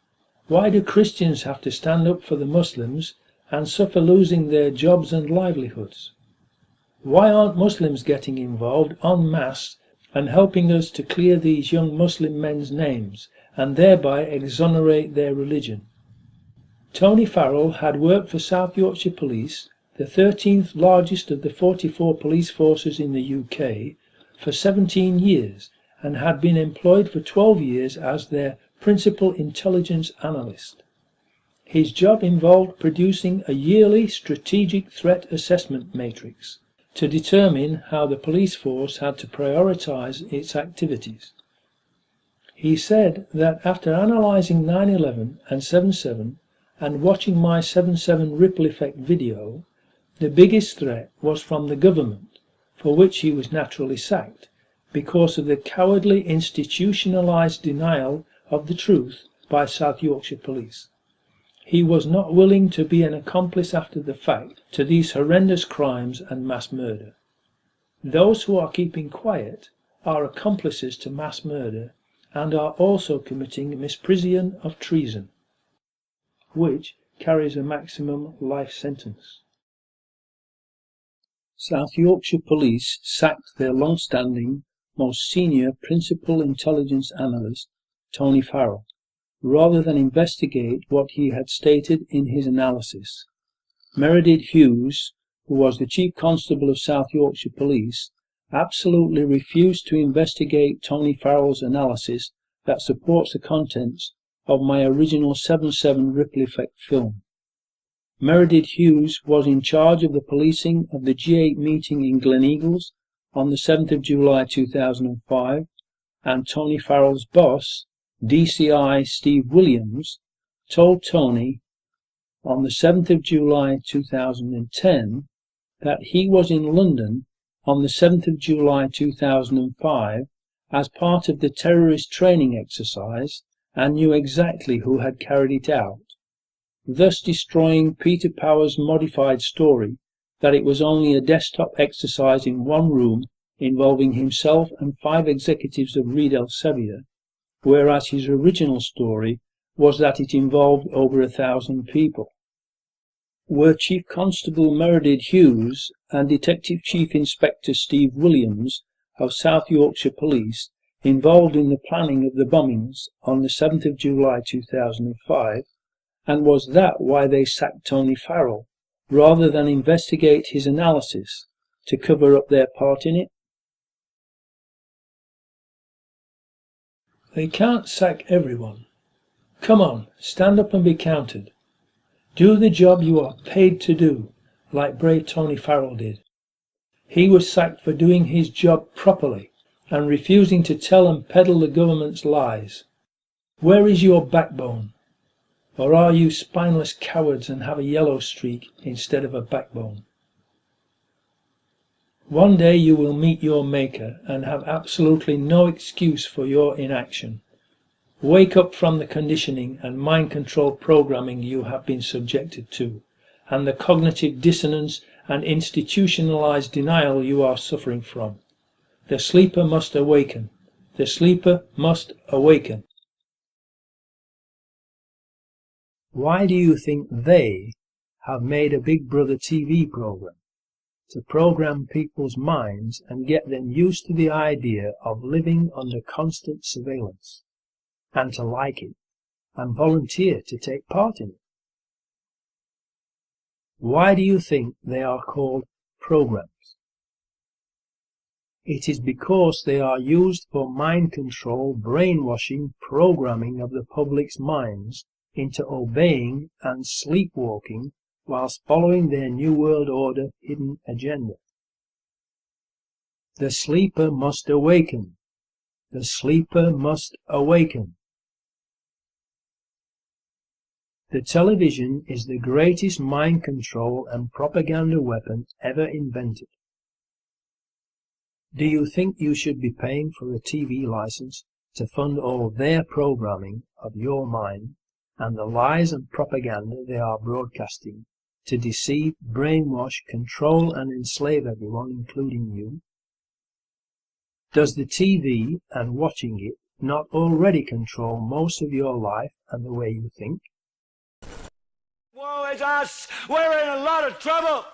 Why do Christians have to stand up for the Muslims and suffer losing their jobs and livelihoods? Why aren't Muslims getting involved en masse and helping us to clear these young Muslim men's names and thereby exonerate their religion? Tony Farrell had worked for South Yorkshire Police, the 13th largest of the 44 police forces in the UK, for 17 years and had been employed for 12 years as their principal intelligence analyst. His job involved producing a yearly strategic threat assessment matrix to determine how the police force had to prioritise its activities. He said that after analysing 9/11 and 7/7 and watching my 7/7 ripple effect video, The biggest threat was from the government, for which he was naturally sacked, because of the cowardly institutionalised denial of the truth by South Yorkshire Police. He was not willing to be an accomplice after the fact to these horrendous crimes and mass murder. Those who are keeping quiet are accomplices to mass murder and are also committing misprision of treason, which carries a maximum life sentence. South Yorkshire Police sacked their long-standing, most senior principal intelligence analyst, Tony Farrell, rather than investigate what he had stated in his analysis. Meredith Hughes, who was the Chief Constable of South Yorkshire Police, absolutely refused to investigate Tony Farrell's analysis that supports the contents of my original 7/7 ripple effect film. Meredith Hughes was in charge of the policing of the G8 meeting in Gleneagles on the 7th of July 2005, and Tony Farrell's boss, DCI Steve Williams, told Tony on the 7th of July 2010 that he was in London on the 7th of July 2005 as part of the terrorist training exercise and knew exactly who had carried it out, thus destroying Peter Power's modified story that it was only a desktop exercise in one room involving himself and 5 executives of Reed Elsevier, whereas his original story was that it involved over 1,000 people. Were Chief Constable Meredith Hughes and Detective Chief Inspector Steve Williams of South Yorkshire Police involved in the planning of the bombings on the 7th of July 2005, and was that why they sacked Tony Farrell, rather than investigate his analysis to cover up their part in it? They can't sack everyone. Come on, stand up and be counted. Do the job you are paid to do, like brave Tony Farrell did. He was sacked for doing his job properly and refusing to tell and peddle the government's lies. Where is your backbone? Or are you spineless cowards and have a yellow streak instead of a backbone? One day you will meet your maker and have absolutely no excuse for your inaction. Wake up from the conditioning and mind control programming you have been subjected to, and the cognitive dissonance and institutionalized denial you are suffering from. The sleeper must awaken. The sleeper must awaken. Why do you think they have made a Big Brother TV program? To program people's minds and get them used to the idea of living under constant surveillance, and to like it, and volunteer to take part in it. Why do you think they are called programs? It is because they are used for mind control, brainwashing, programming of the public's minds into obeying and sleepwalking whilst following their New World Order hidden agenda. The sleeper must awaken. The sleeper must awaken. The television is the greatest mind control and propaganda weapon ever invented. Do you think you should be paying for a TV license to fund all their programming of your mind and the lies and propaganda they are broadcasting to deceive, brainwash, control and enslave everyone, including you? Does the TV and watching it not already control most of your life and the way you think? Woe is us! We're in a lot of trouble!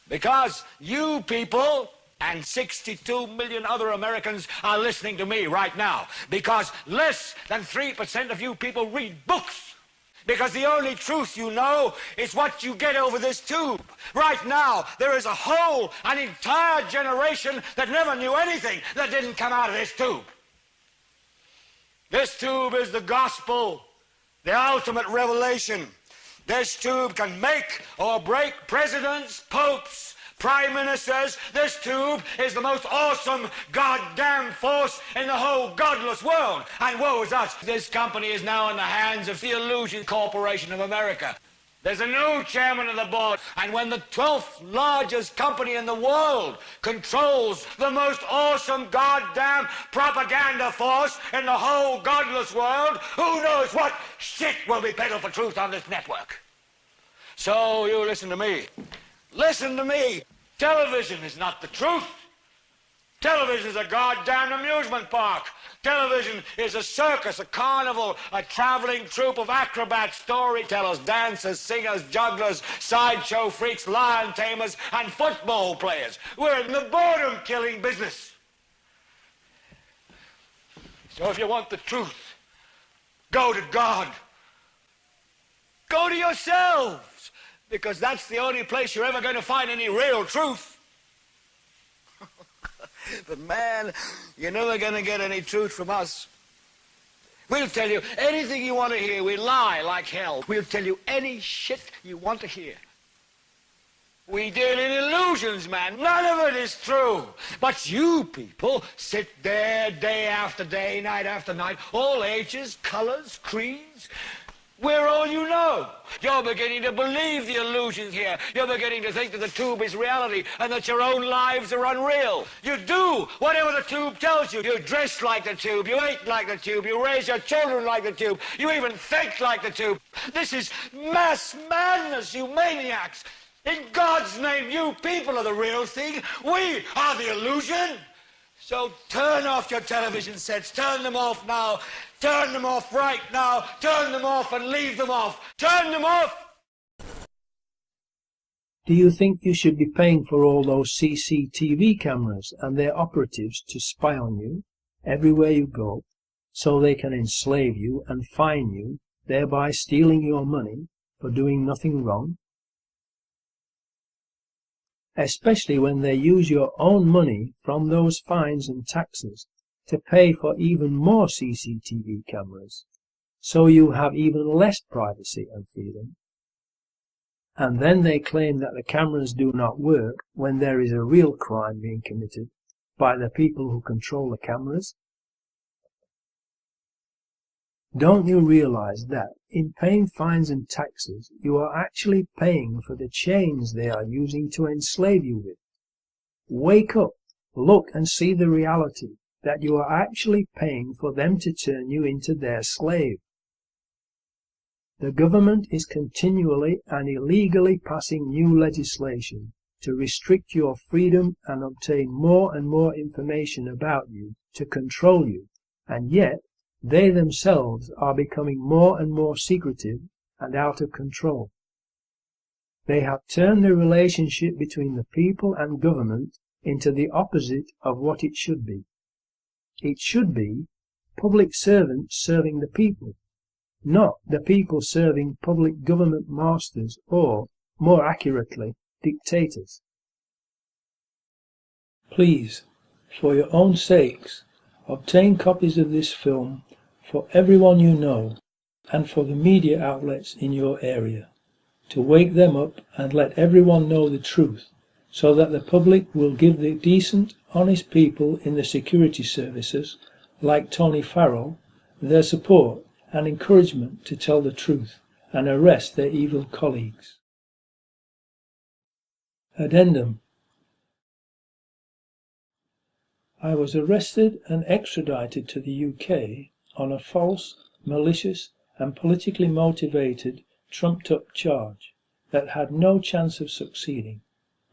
Because you people and 62 million other Americans are listening to me right now. Because less than 3% of you people read books. Because the only truth you know is what you get over this tube. Right now, there is an entire generation that never knew anything that didn't come out of this tube. This tube is the gospel, the ultimate revelation. This tube can make or break presidents, popes, prime ministers. This tube is the most awesome goddamn force in the whole godless world. And woe is us. This company is now in the hands of the Illusion Corporation of America. There's a new chairman of the board, and when the 12th largest company in the world controls the most awesome goddamn propaganda force in the whole godless world, who knows what shit will be peddled for truth on this network. So you listen to me. Listen to me. Television is not the truth. Television is a goddamn amusement park. Television is a circus, a carnival, a traveling troupe of acrobats, storytellers, dancers, singers, jugglers, sideshow freaks, lion tamers, and football players. We're in the boredom-killing business. So if you want the truth, go to God. Go to yourselves, because that's the only place you're ever going to find any real truth. But man, you're never going to get any truth from us. We'll tell you anything you want to hear. We lie like hell. We'll tell you any shit you want to hear. We deal in illusions, man. None of it is true. But you people sit there day after day, night after night, all ages, colors, creeds. We're all you know. You're beginning to believe the illusions here. You're beginning to think that the tube is reality and that your own lives are unreal. You do whatever the tube tells you. You dress like the tube. You eat like the tube. You raise your children like the tube. You even think like the tube. This is mass madness, you maniacs. In God's name, you people are the real thing. We are the illusion. So turn off your television sets. Turn them off now. Turn them off right now. Turn them off and leave them off. Turn them off! Do you think you should be paying for all those CCTV cameras and their operatives to spy on you everywhere you go, so they can enslave you and fine you, thereby stealing your money for doing nothing wrong? Especially when they use your own money from those fines and taxes to pay for even more CCTV cameras, so you have even less privacy and freedom. And then they claim that the cameras do not work when there is a real crime being committed by the people who control the cameras. Don't you realize that in paying fines and taxes, you are actually paying for the chains they are using to enslave you with? Wake up, look and see the reality that you are actually paying for them to turn you into their slave. The government is continually and illegally passing new legislation to restrict your freedom and obtain more and more information about you to control you, and yet they themselves are becoming more and more secretive and out of control. They have turned the relationship between the people and government into the opposite of what it should be. It should be public servants serving the people, not the people serving public government masters or, more accurately, dictators. Please, for your own sakes, obtain copies of this film for everyone you know and for the media outlets in your area, to wake them up and let everyone know the truth, so that the public will give the decent, honest people in the security services, like Tony Farrell, their support and encouragement to tell the truth and arrest their evil colleagues. Addendum. I was arrested and extradited to the UK on a false, malicious and politically motivated, trumped-up charge that had no chance of succeeding,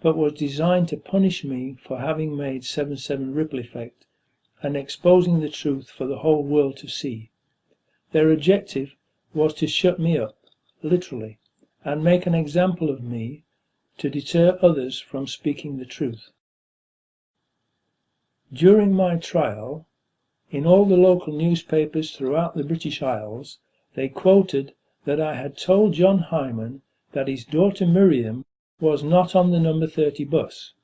but was designed to punish me for having made 7/7 ripple effect and exposing the truth for the whole world to see. Their objective was to shut me up, literally, and make an example of me to deter others from speaking the truth. During my trial, in all the local newspapers throughout the British Isles, they quoted that I had told John Hyman that his daughter Miriam was not on the number 30 bus.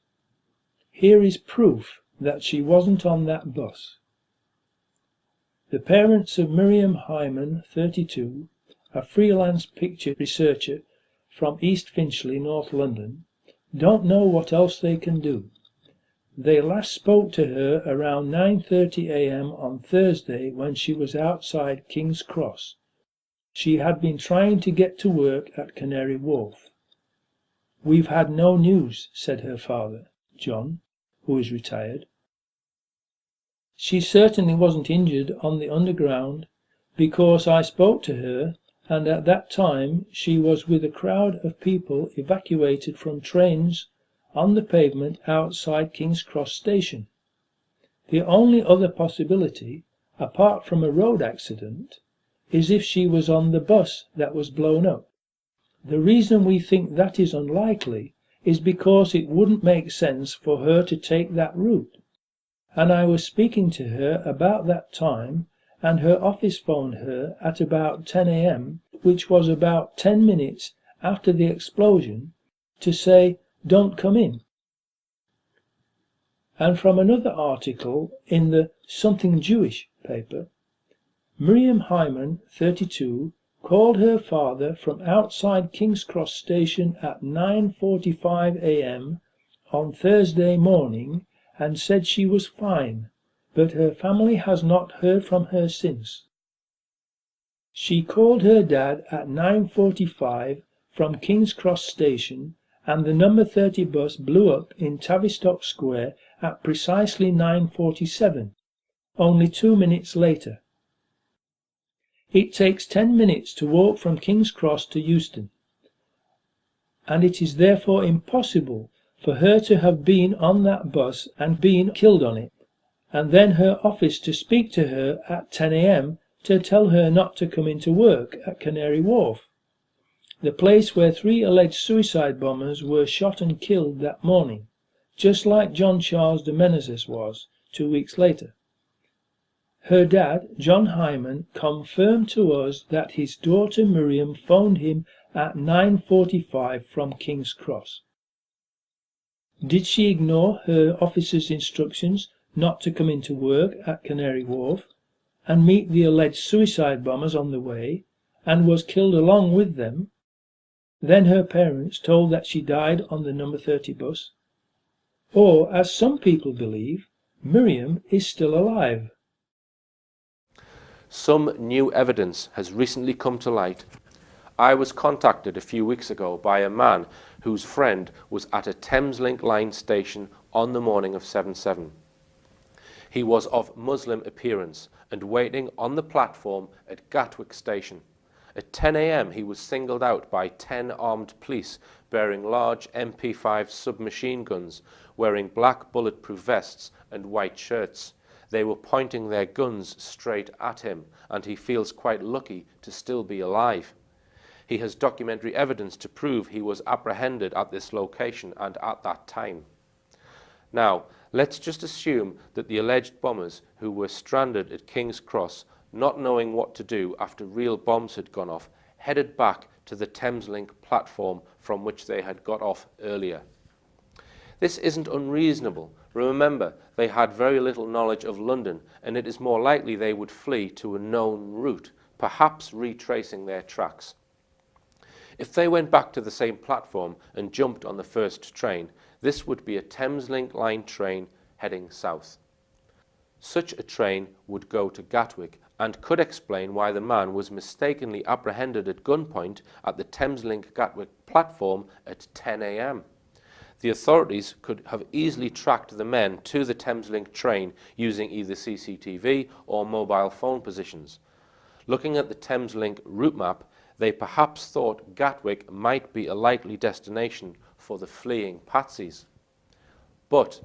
Here is proof that she wasn't on that bus. The parents of Miriam Hyman, 32, a freelance picture researcher from East Finchley, North London, don't know what else they can do. They last spoke to her around 9:30 a.m. on Thursday when she was outside King's Cross. She had been trying to get to work at Canary Wharf. "We've had no news," said her father, John, who is retired. "She certainly wasn't injured on the Underground, because I spoke to her, and at that time she was with a crowd of people evacuated from trains on the pavement outside King's Cross Station. The only other possibility, apart from a road accident, is if she was on the bus that was blown up. The reason we think that is unlikely is because it wouldn't make sense for her to take that route. And I was speaking to her about that time, and her office phoned her at about 10 a.m., which was about 10 minutes after the explosion, to say, 'Don't come in.'" And from another article in the Something Jewish paper, Miriam Hyman, 32, called her father from outside King's Cross Station at 9:45 a.m. on Thursday morning and said she was fine, but her family has not heard from her since. She called her dad at 9:45 from King's Cross Station, and the number 30 bus blew up in Tavistock Square at precisely 9:47, only 2 minutes later. It takes 10 minutes to walk from King's Cross to Euston, and it is therefore impossible for her to have been on that bus and been killed on it, and then her office to speak to her at 10 a.m. to tell her not to come into work at Canary Wharf, the place where 3 alleged suicide bombers were shot and killed that morning, just like John Charles de Menezes was 2 weeks later. Her dad, John Hyman, confirmed to us that his daughter Miriam phoned him at 9:45 from King's Cross. Did she ignore her officer's instructions not to come into work at Canary Wharf and meet the alleged suicide bombers on the way, and was killed along with them? Then her parents told that she died on the number 30 bus? Or, as some people believe, Miriam is still alive? Some new evidence has recently come to light. I was contacted a few weeks ago by a man whose friend was at a Thameslink line station on the morning of 7/7. He was of Muslim appearance and waiting on the platform at Gatwick Station. At 10 a.m. he was singled out by 10 armed police bearing large MP5 submachine guns, wearing black bulletproof vests and white shirts. They were pointing their guns straight at him, and he feels quite lucky to still be alive. He has documentary evidence to prove he was apprehended at this location and at that time. Now, let's just assume that the alleged bombers who were stranded at King's Cross, not knowing what to do after real bombs had gone off, headed back to the Thameslink platform from which they had got off earlier. This isn't unreasonable. Remember, they had very little knowledge of London, and it is more likely they would flee to a known route, perhaps retracing their tracks. If they went back to the same platform and jumped on the first train, this would be a Thameslink line train heading south. Such a train would go to Gatwick and could explain why the man was mistakenly apprehended at gunpoint at the Thameslink Gatwick platform at 10 a.m. The authorities could have easily tracked the men to the Thameslink train using either CCTV or mobile phone positions. Looking at the Thameslink route map, they perhaps thought Gatwick might be a likely destination for the fleeing Patsies. But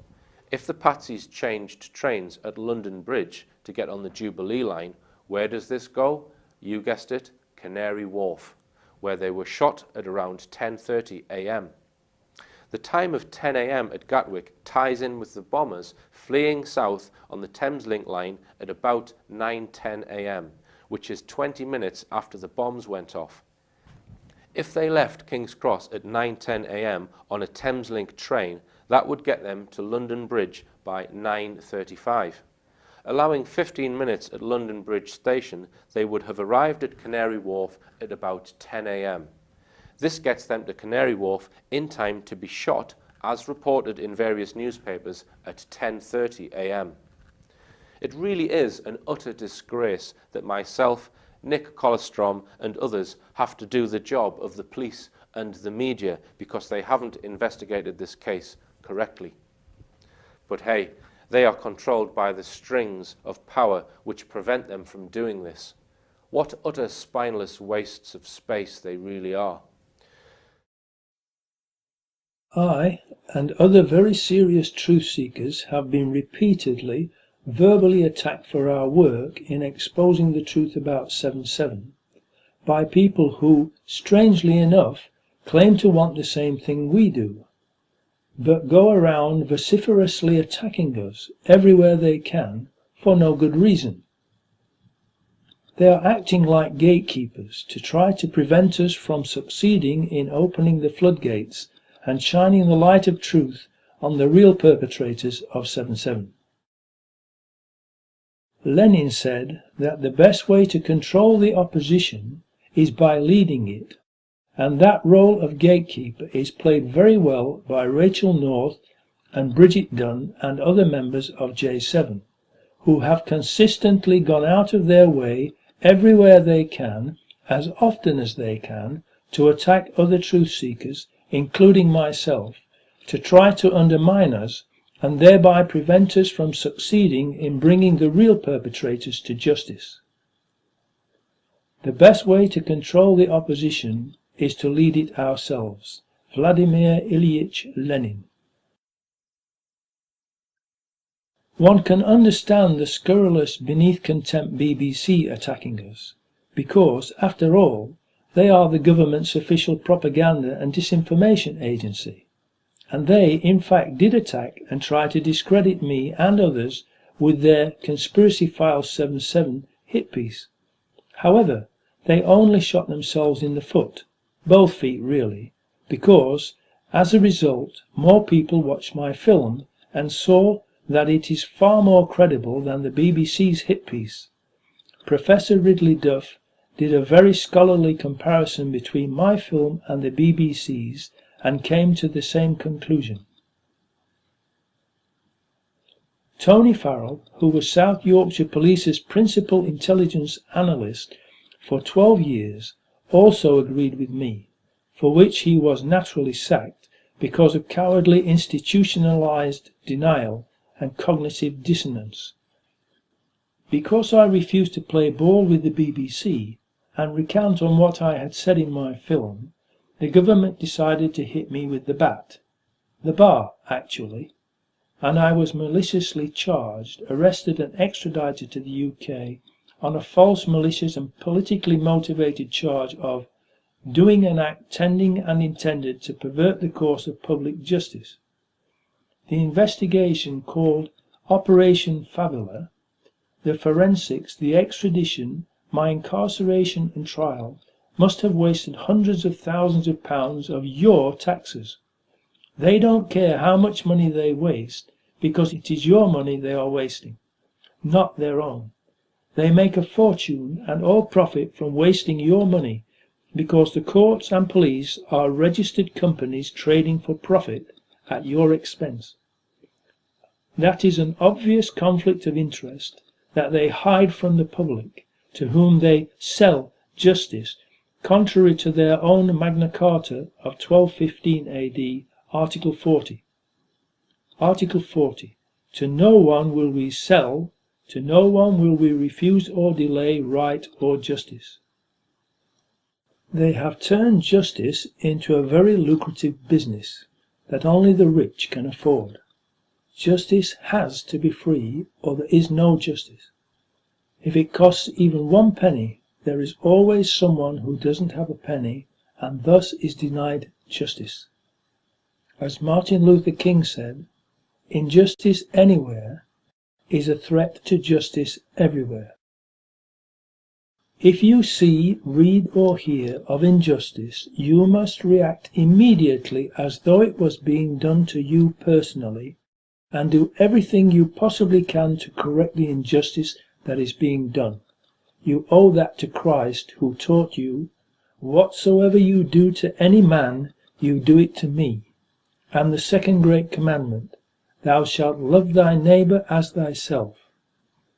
if the Patsies changed trains at London Bridge to get on the Jubilee line, where does this go? You guessed it, Canary Wharf, where they were shot at around 10:30 a.m. The time of 10 a.m. at Gatwick ties in with the bombers fleeing south on the Thameslink line at about 9:10 a.m., which is 20 minutes after the bombs went off. If they left King's Cross at 9:10 a.m. on a Thameslink train, that would get them to London Bridge by 9:35. Allowing 15 minutes at London Bridge Station, they would have arrived at Canary Wharf at about 10 a.m. This gets them to Canary Wharf in time to be shot, as reported in various newspapers, at 10:30 a.m. It really is an utter disgrace that myself, Nick Colostrom and others have to do the job of the police and the media because they haven't investigated this case correctly. But hey, they are controlled by the strings of power which prevent them from doing this. What utter spineless wastes of space they really are. I and other very serious truth seekers have been repeatedly verbally attacked for our work in exposing the truth about 7/7 by people who, strangely enough, claim to want the same thing we do, but go around vociferously attacking us everywhere they can for no good reason. They are acting like gatekeepers to try to prevent us from succeeding in opening the floodgates and shining the light of truth on the real perpetrators of 7/7. Lenin said that the best way to control the opposition is by leading it, and that role of gatekeeper is played very well by Rachel North and Bridget Dunn and other members of J7, who have consistently gone out of their way everywhere they can, as often as they can, to attack other truth seekers, including myself, to try to undermine us and thereby prevent us from succeeding in bringing the real perpetrators to justice. The best way to control the opposition is to lead it ourselves. Vladimir Ilyich Lenin. One can understand the scurrilous beneath contempt BBC attacking us, because, after all, they are the government's official propaganda and disinformation agency. And they, in fact, did attack and try to discredit me and others with their Conspiracy Files 7/7 hit piece. However, they only shot themselves in the foot, both feet really, because, as a result, more people watched my film and saw that it is far more credible than the BBC's hit piece. Professor Ridley Duff did a very scholarly comparison between my film and the BBC's and came to the same conclusion. Tony Farrell, who was South Yorkshire Police's principal intelligence analyst for 12 years, also agreed with me, for which he was naturally sacked because of cowardly institutionalised denial and cognitive dissonance. Because I refused to play ball with the BBC and recount on what I had said in my film, the government decided to hit me with the bat, the bar actually, and I was maliciously charged, arrested and extradited to the UK on a false, malicious and politically motivated charge of doing an act tending and intended to pervert the course of public justice. The investigation, called Operation Fabula, the forensics, the extradition, my incarceration and trial must have wasted hundreds of thousands of pounds of your taxes. They don't care how much money they waste, because it is your money they are wasting, not their own. They make a fortune and all profit from wasting your money, because the courts and police are registered companies trading for profit at your expense. That is an obvious conflict of interest that they hide from the public, to whom they sell justice, contrary to their own Magna Carta of 1215 AD, Article 40. Article 40. To no one will we sell, to no one will we refuse or delay right or justice. They have turned justice into a very lucrative business that only the rich can afford. Justice has to be free, or there is no justice. If it costs even 1 penny, there is always someone who doesn't have a penny and thus is denied justice. As Martin Luther King said, injustice anywhere is a threat to justice everywhere. If you see, read or hear of injustice, you must react immediately as though it was being done to you personally, and do everything you possibly can to correct the injustice that is being done. You owe that to Christ, who taught you, whatsoever you do to any man, you do it to me. And the second great commandment, thou shalt love thy neighbour as thyself.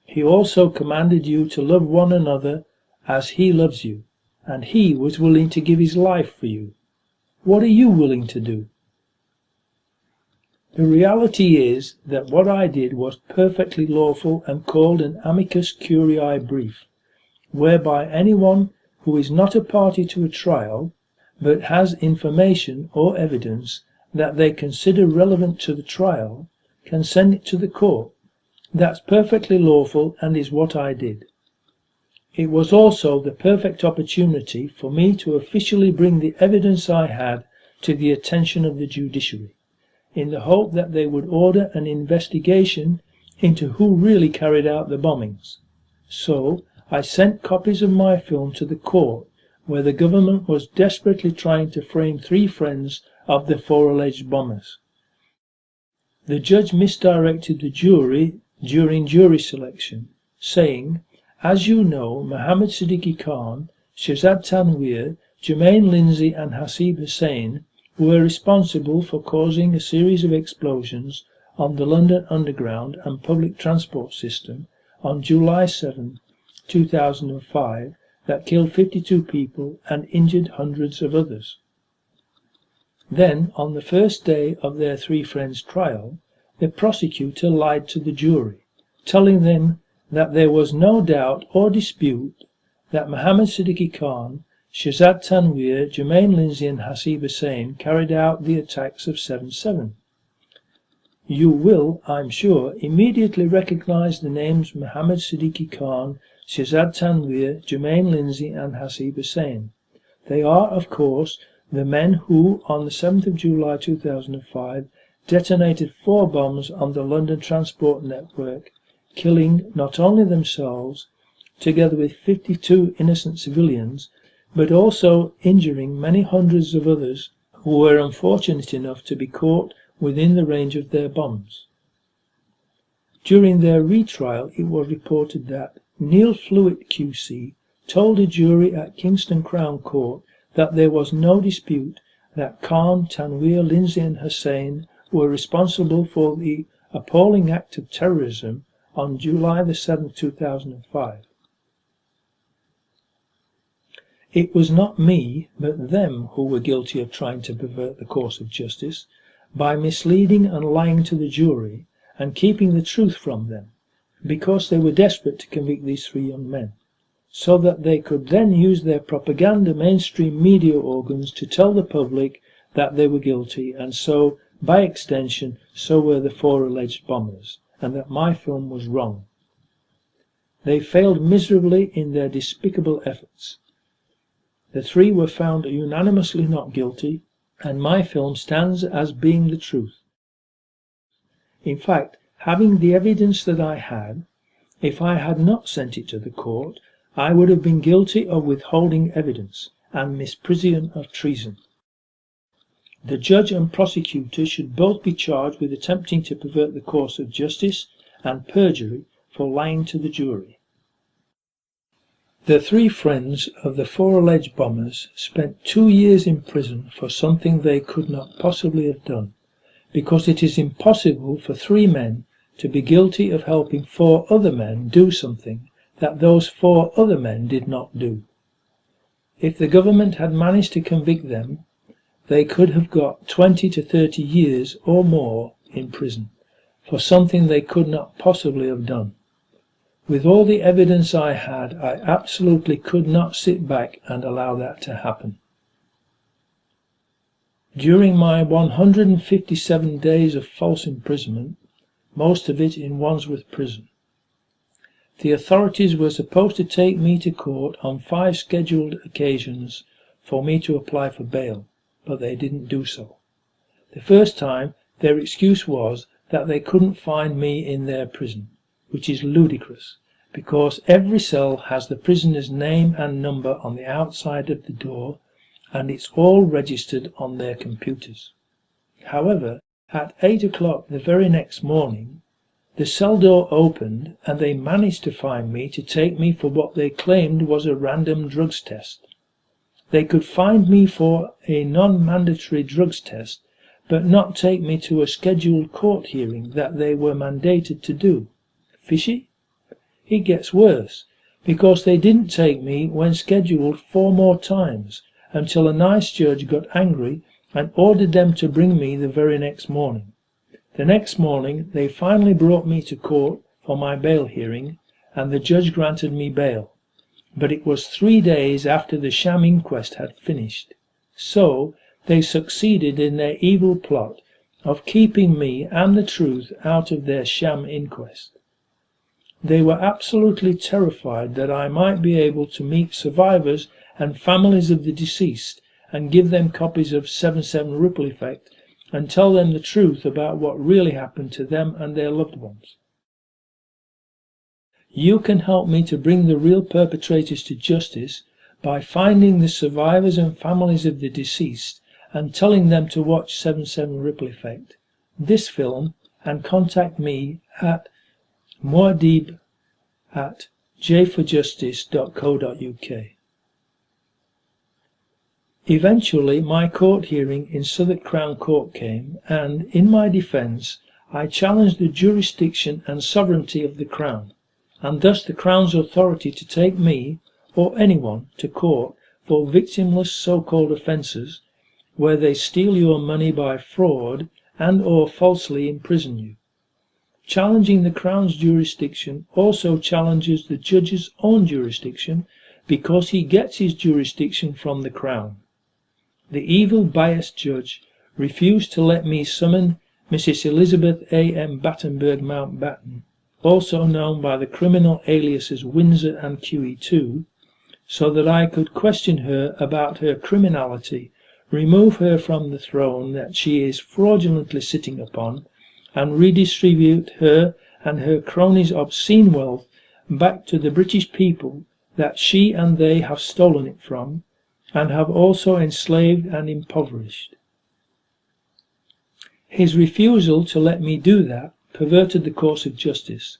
He also commanded you to love one another as he loves you, and he was willing to give his life for you. What are you willing to do? The reality is that what I did was perfectly lawful and called an amicus curiae brief, whereby anyone who is not a party to a trial, but has information or evidence that they consider relevant to the trial, can send it to the court. That's perfectly lawful and is what I did. It was also the perfect opportunity for me to officially bring the evidence I had to the attention of the judiciary, in the hope that they would order an investigation into who really carried out the bombings. So I sent copies of my film to the court, where the government was desperately trying to frame 3 friends of the 4 alleged bombers. The judge misdirected the jury during jury selection, saying, "As you know, Mohammed Siddiqui Khan, Shehzad Tanweer, Jermaine Lindsay and Hasib Hussain were responsible for causing a series of explosions on the London Underground and public transport system on July 7, 2005, that killed 52 people and injured hundreds of others." Then, on the first day of their 3 friends' trial, the prosecutor lied to the jury, telling them that there was no doubt or dispute that Mohammed Siddiqui Khan, Shehzad Tanweer, Jermaine Lindsay and Hasib Hussain carried out the attacks of 7/7. You will, I'm sure, immediately recognize the names Mohammed Siddiqui Khan, Shehzad Tanweer, Jermaine Lindsay and Hasib Hussain. They are, of course, the men who, on the 7th of July 2005, detonated 4 bombs on the London transport network, killing not only themselves, together with 52 innocent civilians, but also injuring many hundreds of others who were unfortunate enough to be caught within the range of their bombs. During their retrial, it was reported that Neil Flewitt QC told a jury at Kingston Crown Court that there was no dispute that Khan, Tanweer, Lindsay and Hussain were responsible for the appalling act of terrorism on July the 7th, 2005. It was not me, but them who were guilty of trying to pervert the course of justice by misleading and lying to the jury and keeping the truth from them, because they were desperate to convict these 3 young men, so that they could then use their propaganda mainstream media organs to tell the public that they were guilty, and so, by extension, so were the 4 alleged bombers, and that my film was wrong. They failed miserably in their despicable efforts. The 3 were found unanimously not guilty, and my film stands as being the truth. In fact, having the evidence that I had, if I had not sent it to the court, I would have been guilty of withholding evidence and misprision of treason. The judge and prosecutor should both be charged with attempting to pervert the course of justice and perjury for lying to the jury. The 3 friends of the 4 alleged bombers spent 2 years in prison for something they could not possibly have done, because it is impossible for 3 men to be guilty of helping 4 other men do something that those 4 other men did not do. If the government had managed to convict them, they could have got 20 to 30 years or more in prison for something they could not possibly have done. With all the evidence I had, I absolutely could not sit back and allow that to happen. During my 157 days of false imprisonment, most of it in Wandsworth Prison, the authorities were supposed to take me to court on 5 scheduled occasions for me to apply for bail, but they didn't do so. The first time, their excuse was that they couldn't find me in their prison, which is ludicrous, because every cell has the prisoner's name and number on the outside of the door, and it's all registered on their computers. However, at 8 o'clock the very next morning, the cell door opened and they managed to find me to take me for what they claimed was a random drugs test. They could find me for a non-mandatory drugs test, but not take me to a scheduled court hearing that they were mandated to do. Fishy? It gets worse, because they didn't take me when scheduled 4 more times, until a nice judge got angry and ordered them to bring me the very next morning. The next morning they finally brought me to court for my bail hearing, and the judge granted me bail. But it was 3 days after the sham inquest had finished. So they succeeded in their evil plot of keeping me and the truth out of their sham inquest. They were absolutely terrified that I might be able to meet survivors and families of the deceased and give them copies of 7/7 Ripple Effect and tell them the truth about what really happened to them and their loved ones. You can help me to bring the real perpetrators to justice by finding the survivors and families of the deceased and telling them to watch 7/7 Ripple Effect, this film, and contact me at Muad'Dib at jforjustice.co.uk. Eventually my court hearing in Southwark Crown Court came, and in my defence I challenged the jurisdiction and sovereignty of the Crown, and thus the Crown's authority to take me or anyone to court for victimless so-called offences where they steal your money by fraud and or falsely imprison you. Challenging the Crown's jurisdiction also challenges the judge's own jurisdiction, because he gets his jurisdiction from the Crown. The evil biased judge refused to let me summon Mrs. Elizabeth A.M. Battenberg Mountbatten, also known by the criminal aliases Windsor and QE2, so that I could question her about her criminality, remove her from the throne that she is fraudulently sitting upon, and redistribute her and her cronies' obscene wealth back to the British people that she and they have stolen it from, and have also enslaved and impoverished. His refusal to let me do that perverted the course of justice,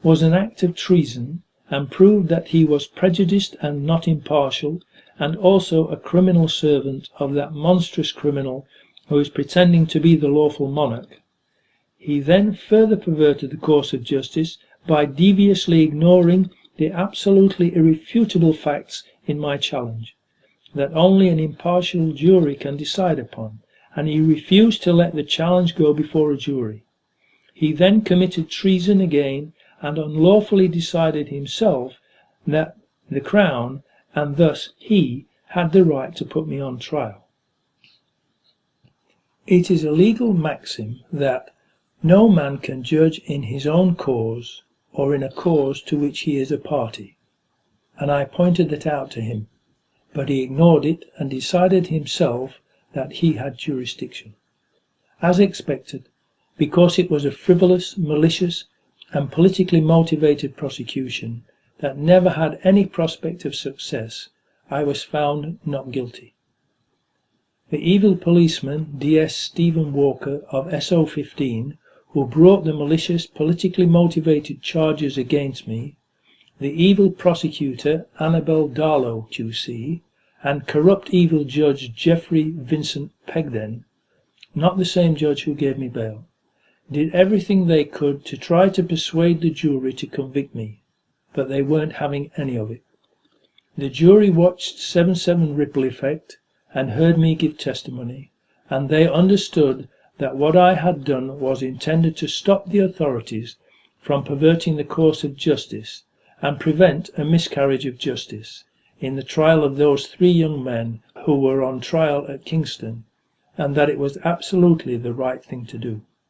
was an act of treason, and proved that he was prejudiced and not impartial, and also a criminal servant of that monstrous criminal who is pretending to be the lawful monarch. He then further perverted the course of justice by deviously ignoring the absolutely irrefutable facts in my challenge, that only an impartial jury can decide upon, and he refused to let the challenge go before a jury. He then committed treason again and unlawfully decided himself that the Crown, and thus he, had the right to put me on trial. It is a legal maxim that no man can judge in his own cause or in a cause to which he is a party, and I pointed that out to him, but he ignored it and decided himself that he had jurisdiction. As expected, because it was a frivolous, malicious and politically motivated prosecution that never had any prospect of success, I was found not guilty. The evil policeman DS Stephen Walker of SO15, who brought the malicious, politically motivated charges against me, the evil prosecutor Annabel Darlow QC, and corrupt evil judge Geoffrey Vincent Pegden, not the same judge who gave me bail, did everything they could to try to persuade the jury to convict me, but they weren't having any of it. The jury watched 7/7 Ripple Effect and heard me give testimony, and they understood that what I had done was intended to stop the authorities from perverting the course of justice and prevent a miscarriage of justice in the trial of those 3 young men who were on trial at Kingston, and that it was absolutely the right thing to do.